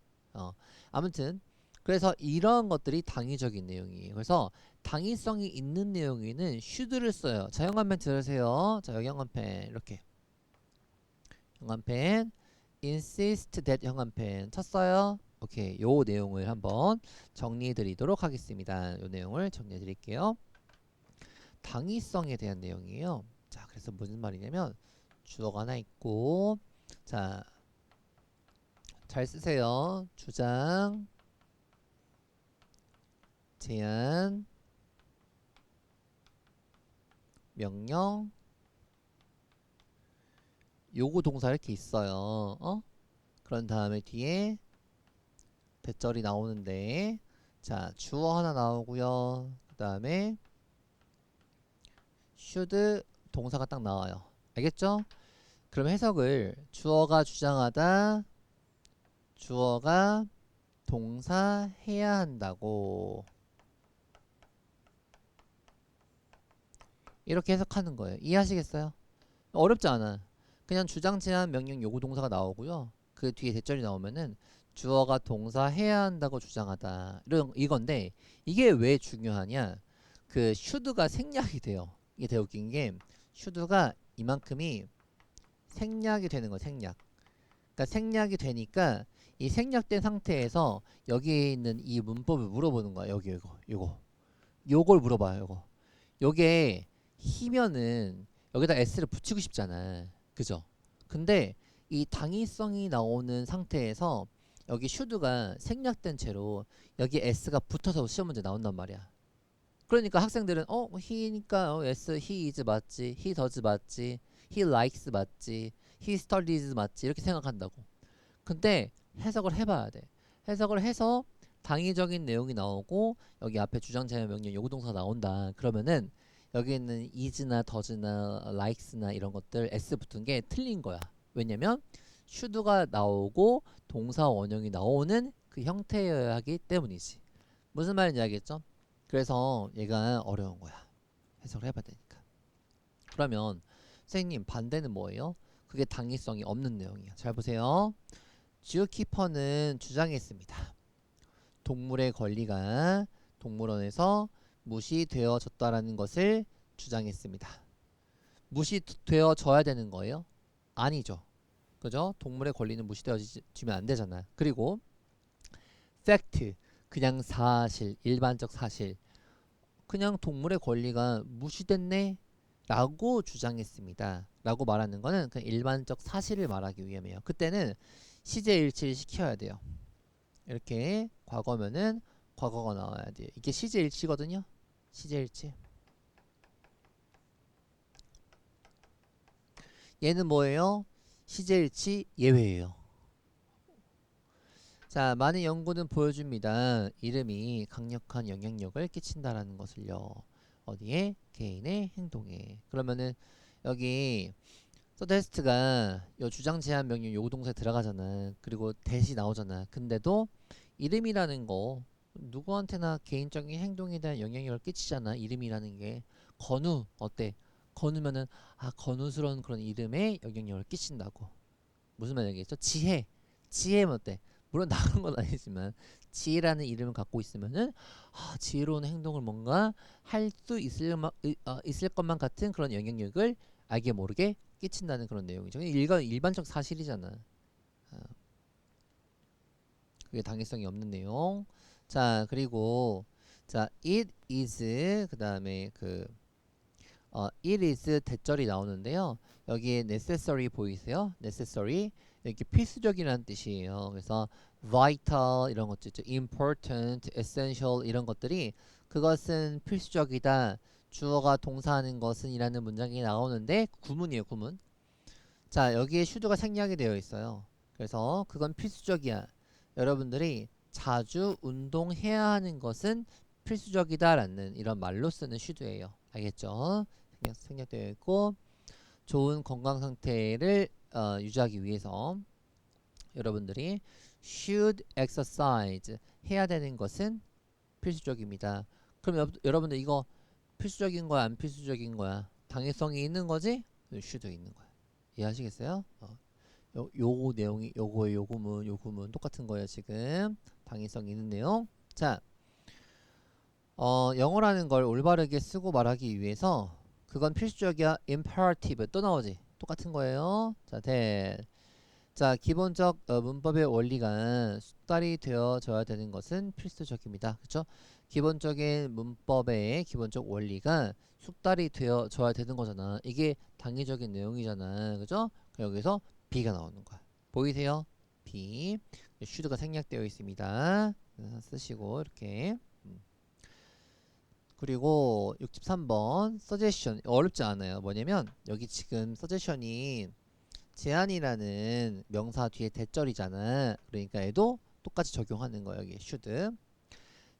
아무튼 그래서 이런 것들이 당위적인 내용이에요. 그래서 당위성이 있는 내용에는 should를 써요. 자, 형광펜 들으세요. 자, 여기 형광펜 이렇게 형광펜 insist that 형광펜 쳤어요. 오케이, 요 내용을 한번 정리해 드리도록 하겠습니다. 요 내용을 정리해 드릴게요. 당위성에 대한 내용이에요. 자, 그래서 무슨 말이냐면 주어가 하나 있고 자, 잘 쓰세요. 주장, 제안, 명령, 요구 동사 이렇게 있어요. 그런 다음에 뒤에 대절이 나오는데, 자, 주어 하나 나오고요. 그 다음에 should 동사가 딱 나와요. 알겠죠? 그럼 해석을 주어가 주장하다, 주어가 동사 해야 한다고 이렇게 해석하는 거예요. 이해하시겠어요? 어렵지 않아. 그냥 주장, 제한, 명령, 요구 동사가 나오고요. 그 뒤에 대절이 나오면은 주어가 동사 해야 한다고 주장하다. 이건데 이게 왜 중요하냐? 그 should가 생략이 돼요. 이게 되게 웃긴 게 should가 이만큼이 생략이 되는 거 생략. 그러니까 생략이 되니까 이 생략된 상태에서 여기 있는 이 문법을 물어보는 거야. 여기 요걸 물어봐요. 요게 희면은 여기다 s를 붙이고 싶잖아. 그죠? 근데 이 당위성이 나오는 상태에서 여기 should가 생략된 채로 여기 s가 붙어서 시험 문제 나온단 말이야. 그러니까 학생들은 he니까 s, he is 맞지, he does 맞지, he likes 맞지, he studies 맞지 이렇게 생각한다고. 근데 해석을 해봐야 돼. 해석을 해서 당위적인 내용이 나오고 여기 앞에 주장, 제한, 명령, 요구동사가 나온다. 그러면은 여기 있는 is나 does나 likes나 이런 것들 s 붙은 게 틀린 거야. 왜냐면 should가 나오고 동사 원형이 나오는 그 형태여야 하기 때문이지. 무슨 말인지 알겠죠? 그래서 얘가 어려운 거야. 해석을 해봐야 되니까. 그러면 선생님 반대는 뭐예요? 그게 당위성이 없는 내용이야. 잘 보세요. 지오키퍼는 주장했습니다. 동물의 권리가 동물원에서 무시되어졌다라는 것을 주장했습니다. 무시되어져야 되는 거예요? 아니죠. 그죠? 동물의 권리는 무시되어지면 안 되잖아. 그리고 fact, 그냥 사실, 일반적 사실. 그냥 동물의 권리가 무시됐네? 라고 주장했습니다. 라고 말하는 거는 그냥 일반적 사실을 말하기 위함이에요. 그때는 시제일치를 시켜야 돼요. 이렇게 과거면은 과거가 나와야 돼요. 이게 시제일치거든요. 시제일치. 얘는 뭐예요? 시제일치 예외예요. 자, 많은 연구는 보여줍니다. 이름이 강력한 영향력을 끼친다라는 것을요. 어디에? 개인의 행동에. 그러면은 여기 서테스트가 요 주장, 제한, 명령, 요구 동사에 들어가잖아. 그리고 대시 나오잖아. 근데도 이름이라는 거 누구한테나 개인적인 행동에 대한 영향력을 끼치잖아. 이름이라는 게. 건우 어때? 건우면은 건우스러운 그런 이름에 영향력을 끼친다고. 무슨 말이겠죠? 지혜면 어때? 물론 나쁜 건 아니지만 지혜라는 이름을 갖고 있으면은 지혜로운 행동을 뭔가 할 수 있을 것만 같은 그런 영향력을 알게 모르게 끼친다는 그런 내용이죠. 일반적 사실이잖아. 아, 그게 당위성이 없는 내용. 자, 그리고 자, it is 그 다음에 it is 대절이 나오는데요. 여기에 necessary 보이세요? necessary 여기 필수적이라는 뜻이에요. 그래서 vital 이런 것들 있죠. important, essential 이런 것들이 그것은 필수적이다. 주어가 동사하는 것은 이라는 문장이 나오는데 구문이에요. 구문. 자, 여기에 should가 생략이 되어 있어요. 그래서 그건 필수적이야. 여러분들이 자주 운동해야 하는 것은 필수적이다라는 이런 말로 쓰는 should예요. 알겠죠? 생략되어 있고 좋은 건강 상태를 유지하기 위해서 여러분들이 should exercise 해야 되는 것은 필수적입니다. 그럼 여러분들 이거 필수적인 거야, 안 필수적인 거야? 당위성이 있는 거지? should 있는 거야. 이해하시겠어요? 요거 내용이 요거의 요구문 똑같은 거예요. 지금 당위성 있는 내용. 자, 영어라는 걸 올바르게 쓰고 말하기 위해서 그건 필수적이야. imperative 또 나오지. 똑같은 거예요. 자, 자, 기본적 문법의 원리가 숙달이 되어져야 되는 것은 필수적입니다. 그쵸? 기본적인 문법의 기본적 원리가 숙달이 되어져야 되는 거잖아. 이게 당위적인 내용이잖아. 그죠? 여기서 B가 나오는 거야. 보이세요? B. should가 생략되어 있습니다. 쓰시고 이렇게. 그리고 63번 suggestion 어렵지 않아요. 뭐냐면 여기 지금 suggestion이 제한이라는 명사 뒤에 대절이잖아. 그러니까 얘도 똑같이 적용하는 거야. 여기 should.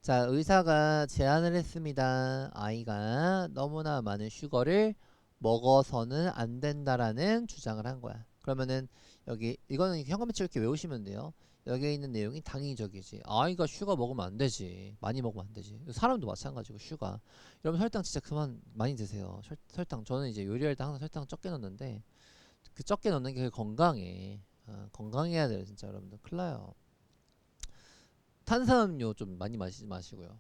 자, 의사가 제안을 했습니다. 아이가 너무나 많은 슈거를 먹어서는 안 된다라는 주장을 한 거야. 그러면은 여기 이거는 현관배치 이렇게 외우시면 돼요. 여기에 있는 내용이 당위적이지. 아이가 슈가 먹으면 안 되지. 많이 먹으면 안 되지. 사람도 마찬가지고 슈가. 여러분 설탕 진짜 그만 많이 드세요. 설탕 저는 이제 요리할 때 항상 설탕 적게 넣는데 그 적게 넣는 게 건강해. 건강해야 돼요 진짜 여러분들. 큰일 나요. 탄산음료 좀 많이 마시지 마시고요.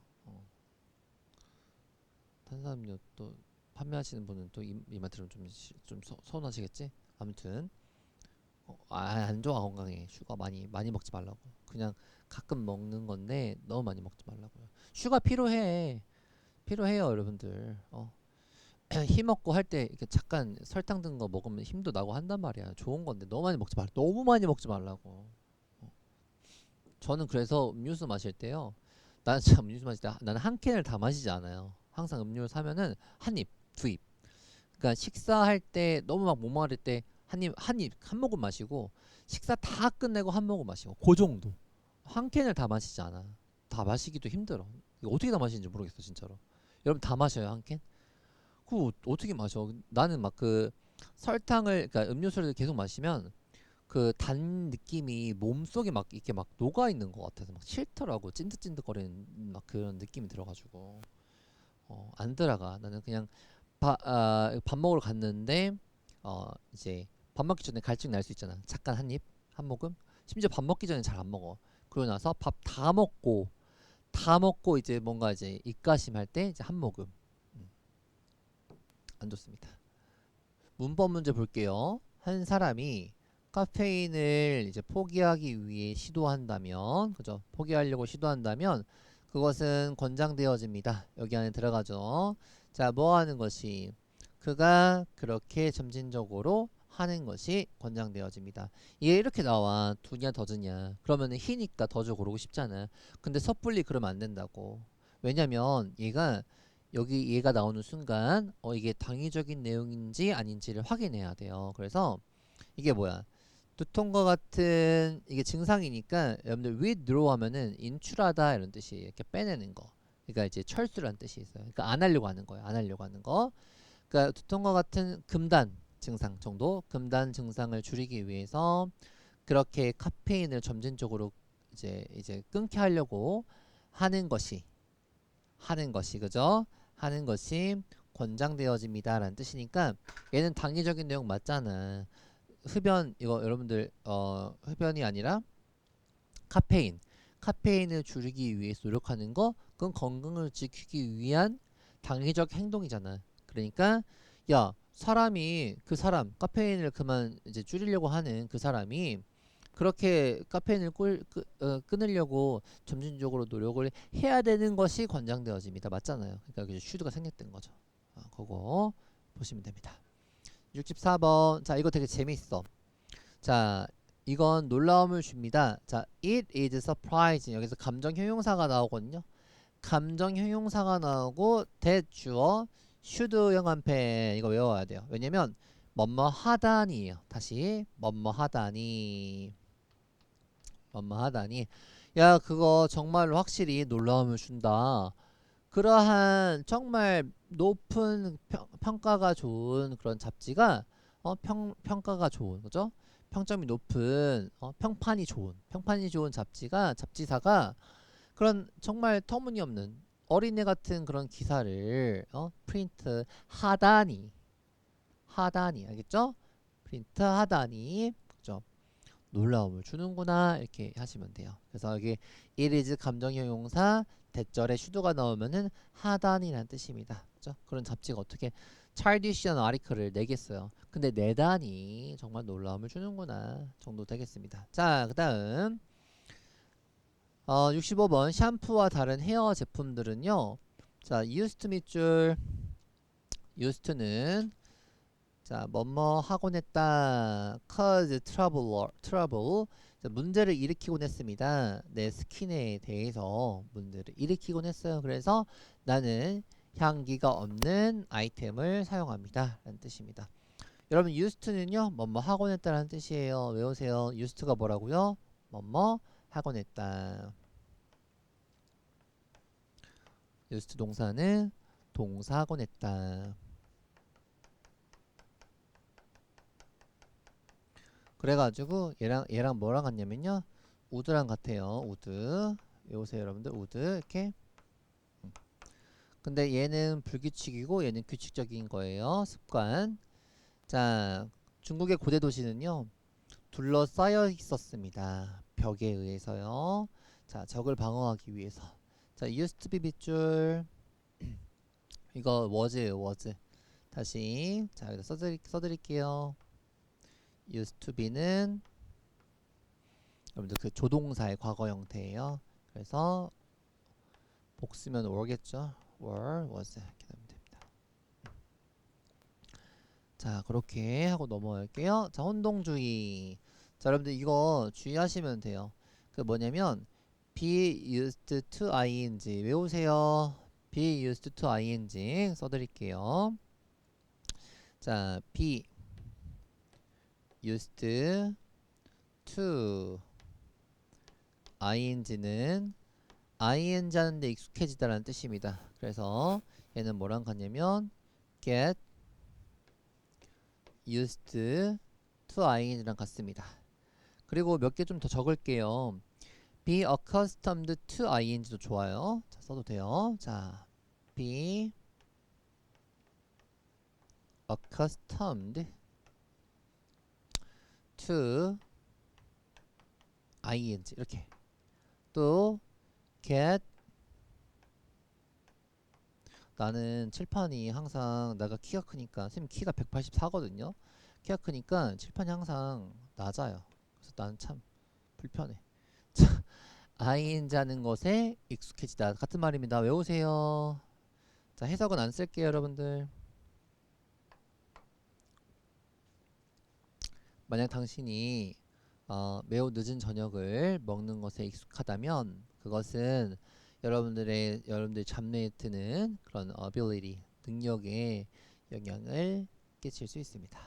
탄산음료 또 판매하시는 분은 또 이 말 들으면 좀 서운하시겠지? 아무튼 안 좋아 건강에. 슈가 많이 먹지 말라고. 그냥 가끔 먹는 건데 너무 많이 먹지 말라고요. 슈가 필요해요 여러분들. 힘 없고 할 때 이렇게 잠깐 설탕 든 거 먹으면 힘도 나고 한단 말이야. 좋은 건데 너무 많이 먹지 말. 너무 많이 먹지 말라고. 저는 그래서 음료수 마실 때요. 나는 진짜 음료수 마실 때 나는 한 캔을 다 마시지 않아요. 항상 음료를 사면은 한 입, 두 입. 그러니까 식사할 때 너무 막 목마를 때 한 모금 마시고 식사 다 끝내고 한 모금 마시고 그 정도. 한 캔을 다 마시지 않아. 다 마시기도 힘들어. 이거 어떻게 다 마시는지 모르겠어 진짜로. 여러분 다 마셔요 한 캔? 그거 어떻게 마셔? 나는 막 그 설탕을 그러니까 음료수를 계속 마시면 그 단 느낌이 몸속에 막 이렇게 막 녹아 있는 것 같아서 막 싫더라고. 찐득찐득거리는 막 그런 느낌이 들어가지고 안 들어가. 나는 그냥 밥 먹으러 갔는데 이제 밥 먹기 전에 갈증 날 수 있잖아. 잠깐 한 입, 한 모금. 심지어 밥 먹기 전에 잘 안 먹어. 그러고 나서 밥 다 먹고 이제 뭔가 이제 입가심 할 때 이제 한 모금. 음, 안 좋습니다. 문법 문제 볼게요. 한 사람이 카페인을 이제 포기하기 위해 시도한다면, 그죠? 포기하려고 시도한다면 그것은 권장되어집니다. 여기 안에 들어가죠. 자, 뭐 하는 것이? 그가 그렇게 점진적으로 하는 것이 권장되어집니다. 얘 이렇게 나와. 두냐 더즈냐. 그러면은 희니까 더즈 고르고 싶잖아. 근데 섣불리 그러면 안 된다고. 왜냐면 얘가 여기 얘가 나오는 순간 이게 당위적인 내용인지 아닌지를 확인해야 돼요. 그래서 이게 뭐야? 두통과 같은 이게 증상이니까 여러분들 withdraw 하면은 인출하다 이런 뜻이 이렇게 빼내는 거. 그러니까 이제 철수란 뜻이 있어요. 그러니까 안 하려고 하는 거예요. 안 하려고 하는 거. 그러니까 두통과 같은 금단 증상 정도, 금단 증상을 줄이기 위해서 그렇게 카페인을 점진적으로 이제 끊게 하려고 하는 것이 그죠? 하는 것이 권장되어집니다라는 뜻이니까 얘는 당위적인 내용 맞잖아. 흡연 이거 여러분들 흡연이 아니라 카페인을 줄이기 위해서 노력하는 거 그건 건강을 지키기 위한 당위적 행동이잖아. 그러니까 야 사람이 그 사람 카페인을 그만 이제 줄이려고 하는 그 사람이 그렇게 카페인을 끊으려고 점진적으로 노력을 해야 되는 것이 권장되어집니다. 맞잖아요. 그러니까 그 슈드가 생략된 거죠. 그거 보시면 됩니다. 64번. 자, 이거 되게 재밌어. 자, 이건 놀라움을 줍니다. 자, it is surprising. 여기서 감정 형용사가 나오거든요. 감정 형용사가 나오고 that 주어 should 영한펜 이거 외워야 돼요. 왜냐면 뭐뭐 하다니에요. 다시 뭐뭐 하다니 야 그거 정말로 확실히 놀라움을 준다. 그러한 정말 높은 평가가 좋은 그런 잡지가 평가가 좋은 그죠? 평점이 높은 평판이 좋은 잡지사가 그런 정말 터무니없는 어린애 같은 그런 기사를 프린트 하다니 알겠죠? 프린트 하다니 그죠? 놀라움을 주는구나 이렇게 하시면 돼요. 그래서 여기 it is 감정형용사 대절에 슈도가 나오면은 하단이라는 뜻입니다. 그죠? 그런 잡지가 어떻게 childish한 아리클을 내겠어요. 근데 내다니 정말 놀라움을 주는구나 정도 되겠습니다. 자, 그 다음 65번 샴푸와 다른 헤어 제품들은요. 자, used 밑줄 used는 자, 뭐뭐 하곤 했다. cause trouble. 자, 문제를 일으키곤 했습니다. 내 스킨에 대해서 문제를 일으키곤 했어요. 그래서 나는 향기가 없는 아이템을 사용합니다. 라는 뜻입니다. 여러분 used to는요 뭐뭐 하곤 했다라는 뜻이에요. 외우세요. used to가 뭐라고요? 뭐뭐 하곤 했다. used to 동사는 동사 하곤 했다. 그래가지고 얘랑 뭐랑 같냐면요 would랑 같아요. would 외우세요 여러분들. would 이렇게. 근데 얘는 불규칙이고 얘는 규칙적인 거예요. 습관. 자, 중국의 고대 도시는요 둘러싸여 있었습니다. 벽에 의해서요. 자, 적을 방어하기 위해서. 자, used to be 밑줄. 이거 was. 다시 자 여기다 써드릴게요. used to be는 여러분들 그 조동사의 과거 형태예요. 그래서 복수면 were겠죠. were, was 이렇게 되면 됩니다. 자 그렇게 하고 넘어갈게요. 자 혼동주의. 자 여러분들 이거 주의하시면 돼요. 그 뭐냐면 be used to ing 외우세요. be used to ing 써드릴게요. 자 be used to ing는 ing 하는데 익숙해지다라는 뜻입니다. 그래서 얘는 뭐랑 같냐면 get used to ing랑 같습니다. 그리고 몇 개 좀 더 적을게요. be accustomed to ing도 좋아요. 자, 써도 돼요. 자, be accustomed to ing 이렇게. 또 get 나는 칠판이 항상 내가 키가 크니까 선생님 키가 184거든요. 키가 크니까 칠판이 항상 낮아요. 그래서 나는 참 불편해. ing 하는 것에 익숙해지다 같은 말입니다. 외우세요. 자 해석은 안 쓸게요 여러분들. 만약 당신이 매우 늦은 저녁을 먹는 것에 익숙하다면 그것은 여러분들 잡내에 드는 그런 ability 능력에 영향을 끼칠 수 있습니다.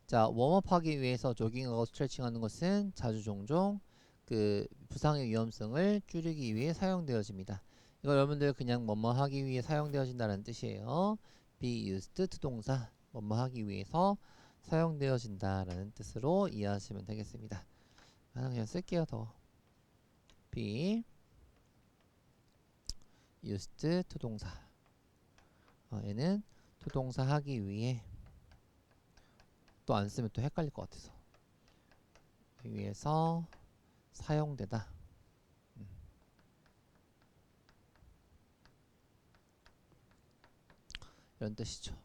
자 웜업하기 위해서 조깅하고 스트레칭하는 것은 자주 종종 그 부상의 위험성을 줄이기 위해 사용되어집니다. 이거 여러분들 그냥 뭐뭐 하기 위해 사용되어진다는 뜻이에요. be used to 동사 뭐뭐 하기 위해서 사용되어진다라는 뜻으로 이해하시면 되겠습니다. 그냥 쓸게요. 더 be used to 동사 얘는 to 동사 하기 위해 또 안 쓰면 또 헷갈릴 것 같아서 위해서 사용되다 이런 뜻이죠.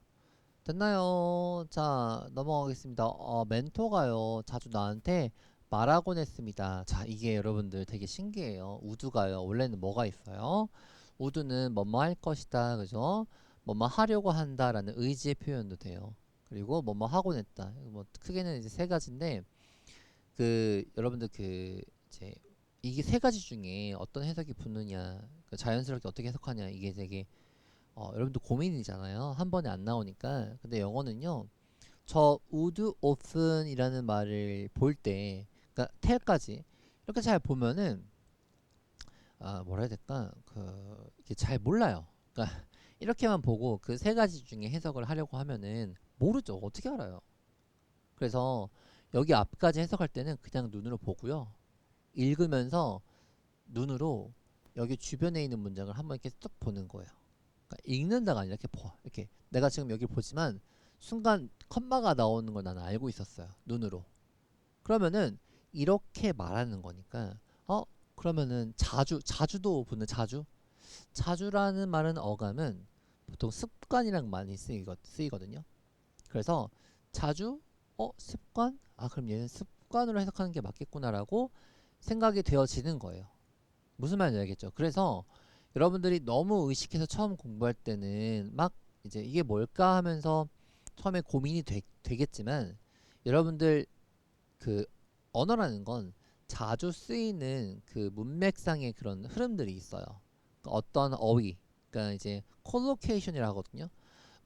됐나요? 자 넘어가겠습니다. 멘토가요 자주 나한테 말하곤 했습니다. 자 이게 여러분들 되게 신기해요. 우드가요 원래는 뭐가 있어요? 우드는 뭐뭐 할 것이다 그죠? 뭐뭐 하려고 한다 라는 의지의 표현도 돼요. 그리고 뭐뭐 하곤 했다 뭐 크게는 이제 세 가지인데 그 여러분들 그 이제 이게 세 가지 중에 어떤 해석이 붙느냐 그 자연스럽게 어떻게 해석하냐 이게 되게 여러분들 고민이잖아요. 한 번에 안 나오니까. 근데 영어는요. 저 would often 이라는 말을 볼 때, 그러니까 tell까지 이렇게 잘 보면은 뭐라 해야 될까? 이게 잘 몰라요. 그러니까 이렇게만 보고 그 세 가지 중에 해석을 하려고 하면은 모르죠. 어떻게 알아요? 그래서 여기 앞까지 해석할 때는 그냥 눈으로 보고요. 읽으면서 눈으로 여기 주변에 있는 문장을 한번 이렇게 쭉 보는 거예요. 그러니까 읽는다가 아니라 이렇게 봐. 이렇게 내가 지금 여기 보지만 순간 컴마가 나오는 걸 나는 알고 있었어요. 눈으로. 그러면은 이렇게 말하는 거니까 그러면은 자주도 보는 자주라는 말은 어감은 보통 습관이랑 많이 쓰이거든요. 그래서 자주 습관? 그럼 얘는 습관으로 해석하는 게 맞겠구나라고 생각이 되어지는 거예요. 무슨 말인지 알겠죠? 그래서 여러분들이 너무 의식해서 처음 공부할 때는 막 이제 이게 뭘까 하면서 처음에 고민이 되겠지만 여러분들 그 언어라는 건 자주 쓰이는 그 문맥상의 그런 흐름들이 있어요. 그러니까 어떤 어휘, 그러니까 이제 콜로케이션이라고 하거든요.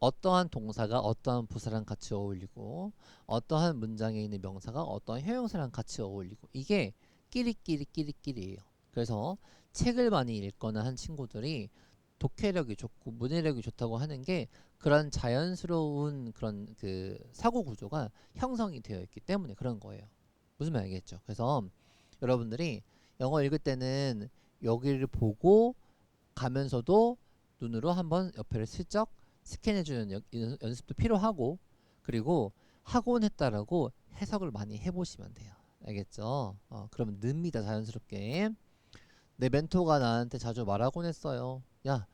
어떠한 동사가 어떠한 부사랑 같이 어울리고 어떠한 문장에 있는 명사가 어떠한 형용사랑 같이 어울리고 이게 끼리끼리끼리끼리예요. 그래서 책을 많이 읽거나 한 친구들이 독해력이 좋고 문해력이 좋다고 하는 게 그런 자연스러운 그런 그 사고 구조가 형성이 되어 있기 때문에 그런 거예요. 무슨 말 알겠죠? 그래서 여러분들이 영어 읽을 때는 여기를 보고 가면서도 눈으로 한번 옆에를 슬쩍 스캔해주는 연습도 필요하고 그리고 학원 했다라고 해석을 많이 해보시면 돼요. 알겠죠? 그러면 늡니다 자연스럽게. 내 멘토가 나한테 자주 말하곤 했어요. 야,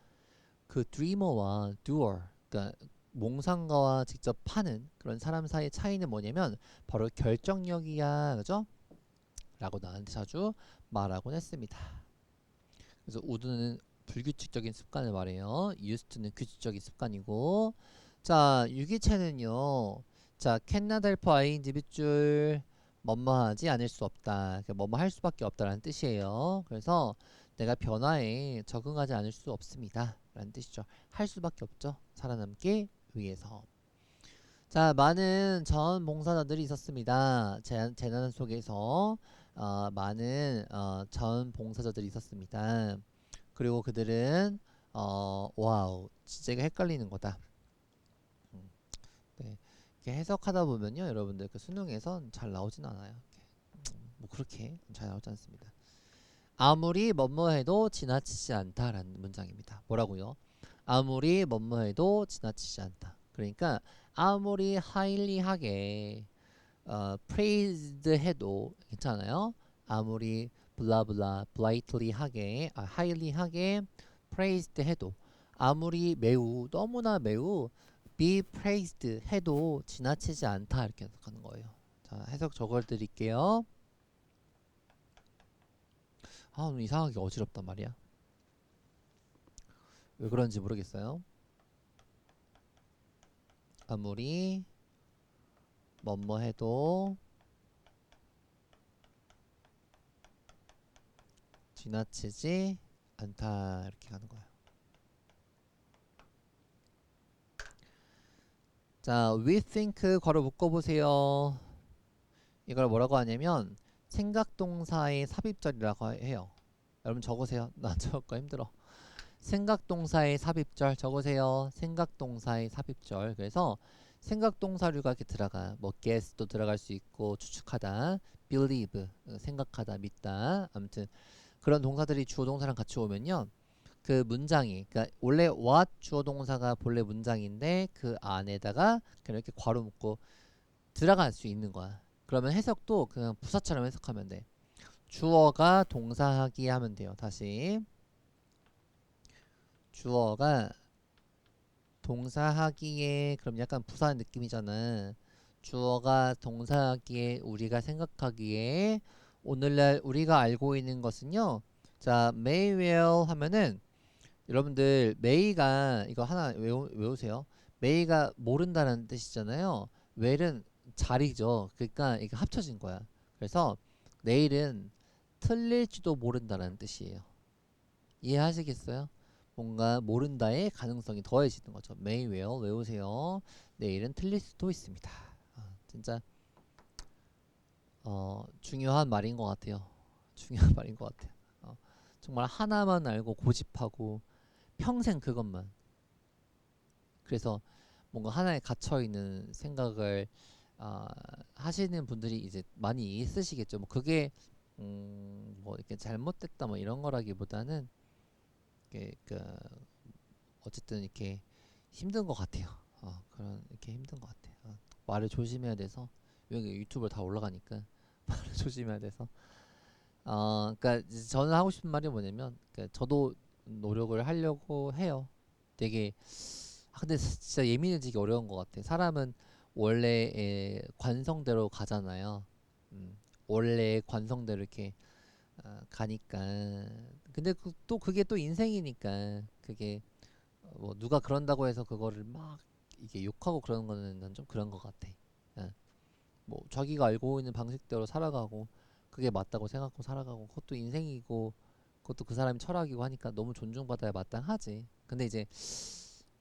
그 dreamer와 doer, 그러니까 몽상가와 직접 파는 그런 사람 사이의 차이는 뭐냐면 바로 결정력이야, 그죠? 라고 나한테 자주 말하곤 했습니다. 그래서 would는 불규칙적인 습관을 말해요. used는 규칙적인 습관이고, 자 유기체는요. 자 cannot help ing 밑줄 뭐뭐하지 않을 수 없다. 뭐뭐 할 수밖에 없다라는 뜻이에요. 그래서 내가 변화에 적응하지 않을 수 없습니다. 라는 뜻이죠. 할 수밖에 없죠. 살아남기 위해서. 자, 많은 전 봉사자들이 있었습니다. 재난 속에서 많은 전 봉사자들이 있었습니다. 그리고 그들은 와우, 진짜 이거 헷갈리는 거다. 네, 이렇게 해석하다 보면요, 여러분들 그 수능에선 잘 나오진 않아요. 뭐 그렇게 잘 나오지 않습니다. 아무리 뭐뭐해도 지나치지 않다라는 문장입니다. 뭐라고요? 아무리 뭐뭐해도 지나치지 않다. 그러니까 아무리 하이리하게 praised 해도 괜찮아요. 아무리 블라블라 블라이틀리하게 하이리하게 praised 해도 아무리 매우 너무나 매우 be praised 해도 지나치지 않다 이렇게 해석하는 거예요. 자, 해석 적어 드릴게요. 오늘 이상하게 어지럽단 말이야. 왜 그런지 모르겠어요. 아무리 뭐뭐 해도 지나치지 않다 이렇게 가는 거예요. 자, we think 괄호 묶어보세요. 이걸 뭐라고 하냐면 생각동사의 삽입절이라고 해요. 여러분 적으세요. 나 적을거 힘들어. 생각동사의 삽입절 적으세요. 생각동사의 삽입절. 그래서 생각동사류가 이렇게 들어가. 뭐 guess도 들어갈 수 있고 추측하다, believe 생각하다, 믿다. 아무튼 그런 동사들이 주어 동사랑 같이 오면요. 그 문장이 그러니까 원래 what 주어 동사가 본래 문장인데 그 안에다가 그냥 이렇게 괄호 묶고 들어갈 수 있는 거야. 그러면 해석도 그냥 부사처럼 해석하면 돼. 주어가 동사하기 하면 돼요. 다시 주어가 동사하기에 그럼 약간 부사 느낌이잖아. 주어가 동사하기에 우리가 생각하기에 오늘날 우리가 알고 있는 것은요. 자, may well 하면은 여러분들 may가 이거 하나 외우세요. may가 모른다는 뜻이잖아요. well은 자리죠. 그러니까 이게 합쳐진 거야. 그래서 내일은 틀릴지도 모른다는 뜻이에요. 이해하시겠어요? 뭔가 모른다의 가능성이 더해지는 거죠. may well 외우세요. 내일은 틀릴 수도 있습니다. 진짜 중요한 말인 것 같아요. 중요한 말인 것 같아요. 정말 하나만 알고 고집하고 평생 그것만. 그래서 뭔가 하나에 갇혀 있는 생각을 하시는 분들이 이제 많이 있으시겠죠. 뭐 그게 뭐 이렇게 잘못됐다 뭐 이런 거라기보다는 이렇게 그 어쨌든 이렇게 힘든 것 같아요. 그런 이렇게 힘든 것 같아요. 말을 조심해야 돼서 여기 유튜브에 다 올라가니까 말을 조심해야 돼서 그러니까 저는 하고 싶은 말이 뭐냐면 그러니까 저도 노력을 하려고 해요. 되게 근데 진짜 예민해지기 어려운 것 같아. 사람은 원래의 관성대로 가잖아요. 원래 관성대로 이렇게 가니까. 근데 또 그게 또 인생이니까 그게 뭐 누가 그런다고 해서 그거를 막 이게 욕하고 그러는 거는 난 좀 그런 것 같아. 뭐 자기가 알고 있는 방식대로 살아가고 그게 맞다고 생각하고 살아가고 그것도 인생이고 그것도 그 사람의 철학이고 하니까 너무 존중받아야 마땅하지. 근데 이제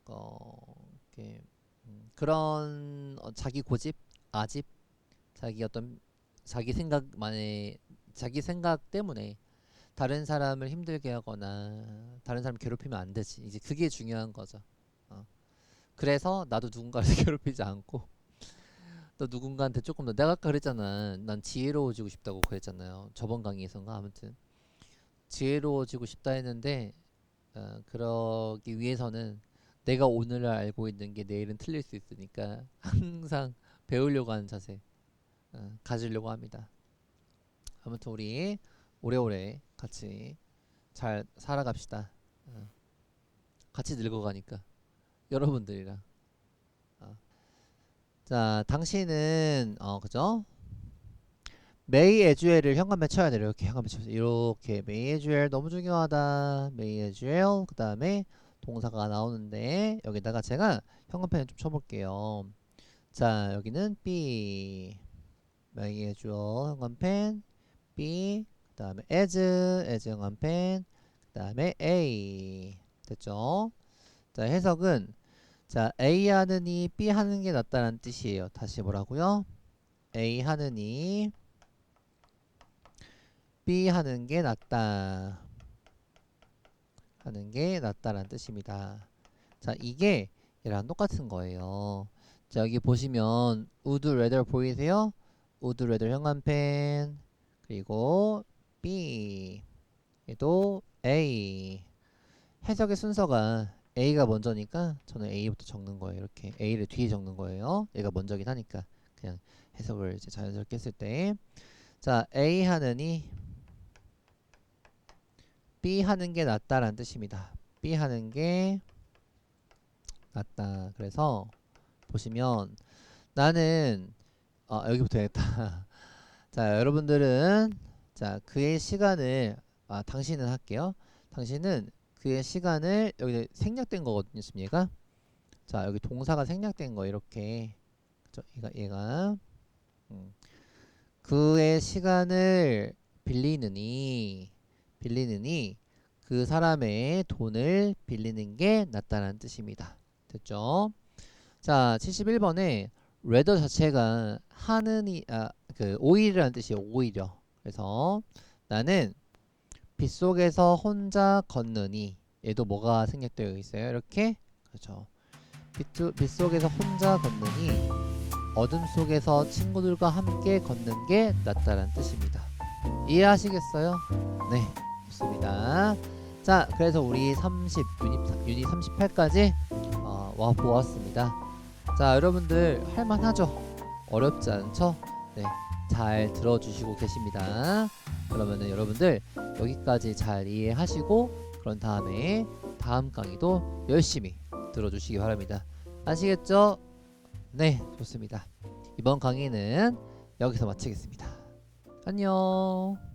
어 이렇게 그런 자기 고집, 아집, 자기 어떤 자기 생각 때문에 다른 사람을 힘들게 하거나 다른 사람 괴롭히면 안 되지. 이제 그게 중요한 거죠. 어. 그래서 나도 누군가를 괴롭히지 않고 또 누군가한테 조금 더 내가 아까 그랬잖아. 난 지혜로워지고 싶다고 그랬잖아요. 저번 강의에서인가 아무튼 지혜로워지고 싶다 했는데 그러기 위해서는 내가 오늘을 알고 있는 게 내일은 틀릴 수 있으니까 항상 배우려고 하는 자세 가지려고 합니다. 아무튼 우리 오래오래 같이 잘 살아갑시다. 같이 늙어가니까 여러분들이랑. 어. 자, 당신은 그죠? 메이 에주엘을 현관에 쳐야 돼요. 이렇게 현관에 쳐서 이렇게 메이 에주엘 너무 중요하다. 메이 에주엘 그 다음에 동사가 나오는데 여기다가 제가 현관펜을 좀 쳐볼게요. 자, 여기는 B 메이 에주엘 현관펜 B 그 다음에 as 현관펜 그 다음에 A 됐죠? 자, 해석은 자 A 하느니 B 하는 게 낫다는 뜻이에요. 다시 뭐라고요? A 하느니 B 하는 게 낫다 하는 게 낫다라는 뜻입니다. 자, 이게 얘랑 똑같은 거예요. 자, 여기 보시면 would rather 보이세요? would rather 현관펜 그리고 B 얘도 A 해석의 순서가 A가 먼저니까 저는 A부터 적는 거예요. 이렇게 A를 뒤에 적는 거예요. 얘가 먼저긴 하니까 그냥 해석을 이제 자연스럽게 했을 때 자, A 하느니 B 하는 게 낫다라는 뜻입니다. B 하는 게 낫다. 그래서 보시면 나는 여기부터 해야겠다. 자, 여러분들은 자 그의 시간을 당신은 할게요. 당신은 그의 시간을 여기 생략된 거거든요. 지금 얘가 자 여기 동사가 생략된 거 이렇게 그죠? 얘가 그의 시간을 빌리느니 그 사람의 돈을 빌리는 게 낫다는 뜻입니다. 됐죠? 자, 71번에 rather 자체가 하느니 그 오히려라는 뜻이에요. 오히려. 그래서 나는 빗속에서 혼자 걷느니 얘도 뭐가 생략되어 있어요? 이렇게 그렇죠. 빗속에서 혼자 걷느니 어둠 속에서 친구들과 함께 걷는 게 낫다는 뜻입니다. 이해하시겠어요? 네, 좋습니다. 자, 그래서 우리 유닛 38까지 와 보았습니다. 자, 여러분들 할만하죠? 어렵지 않죠? 네, 잘 들어주시고 계십니다. 그러면은 여러분들 여기까지 잘 이해하시고 그런 다음에 다음 강의도 열심히 들어주시기 바랍니다. 아시겠죠? 네, 좋습니다. 이번 강의는 여기서 마치겠습니다. 안녕.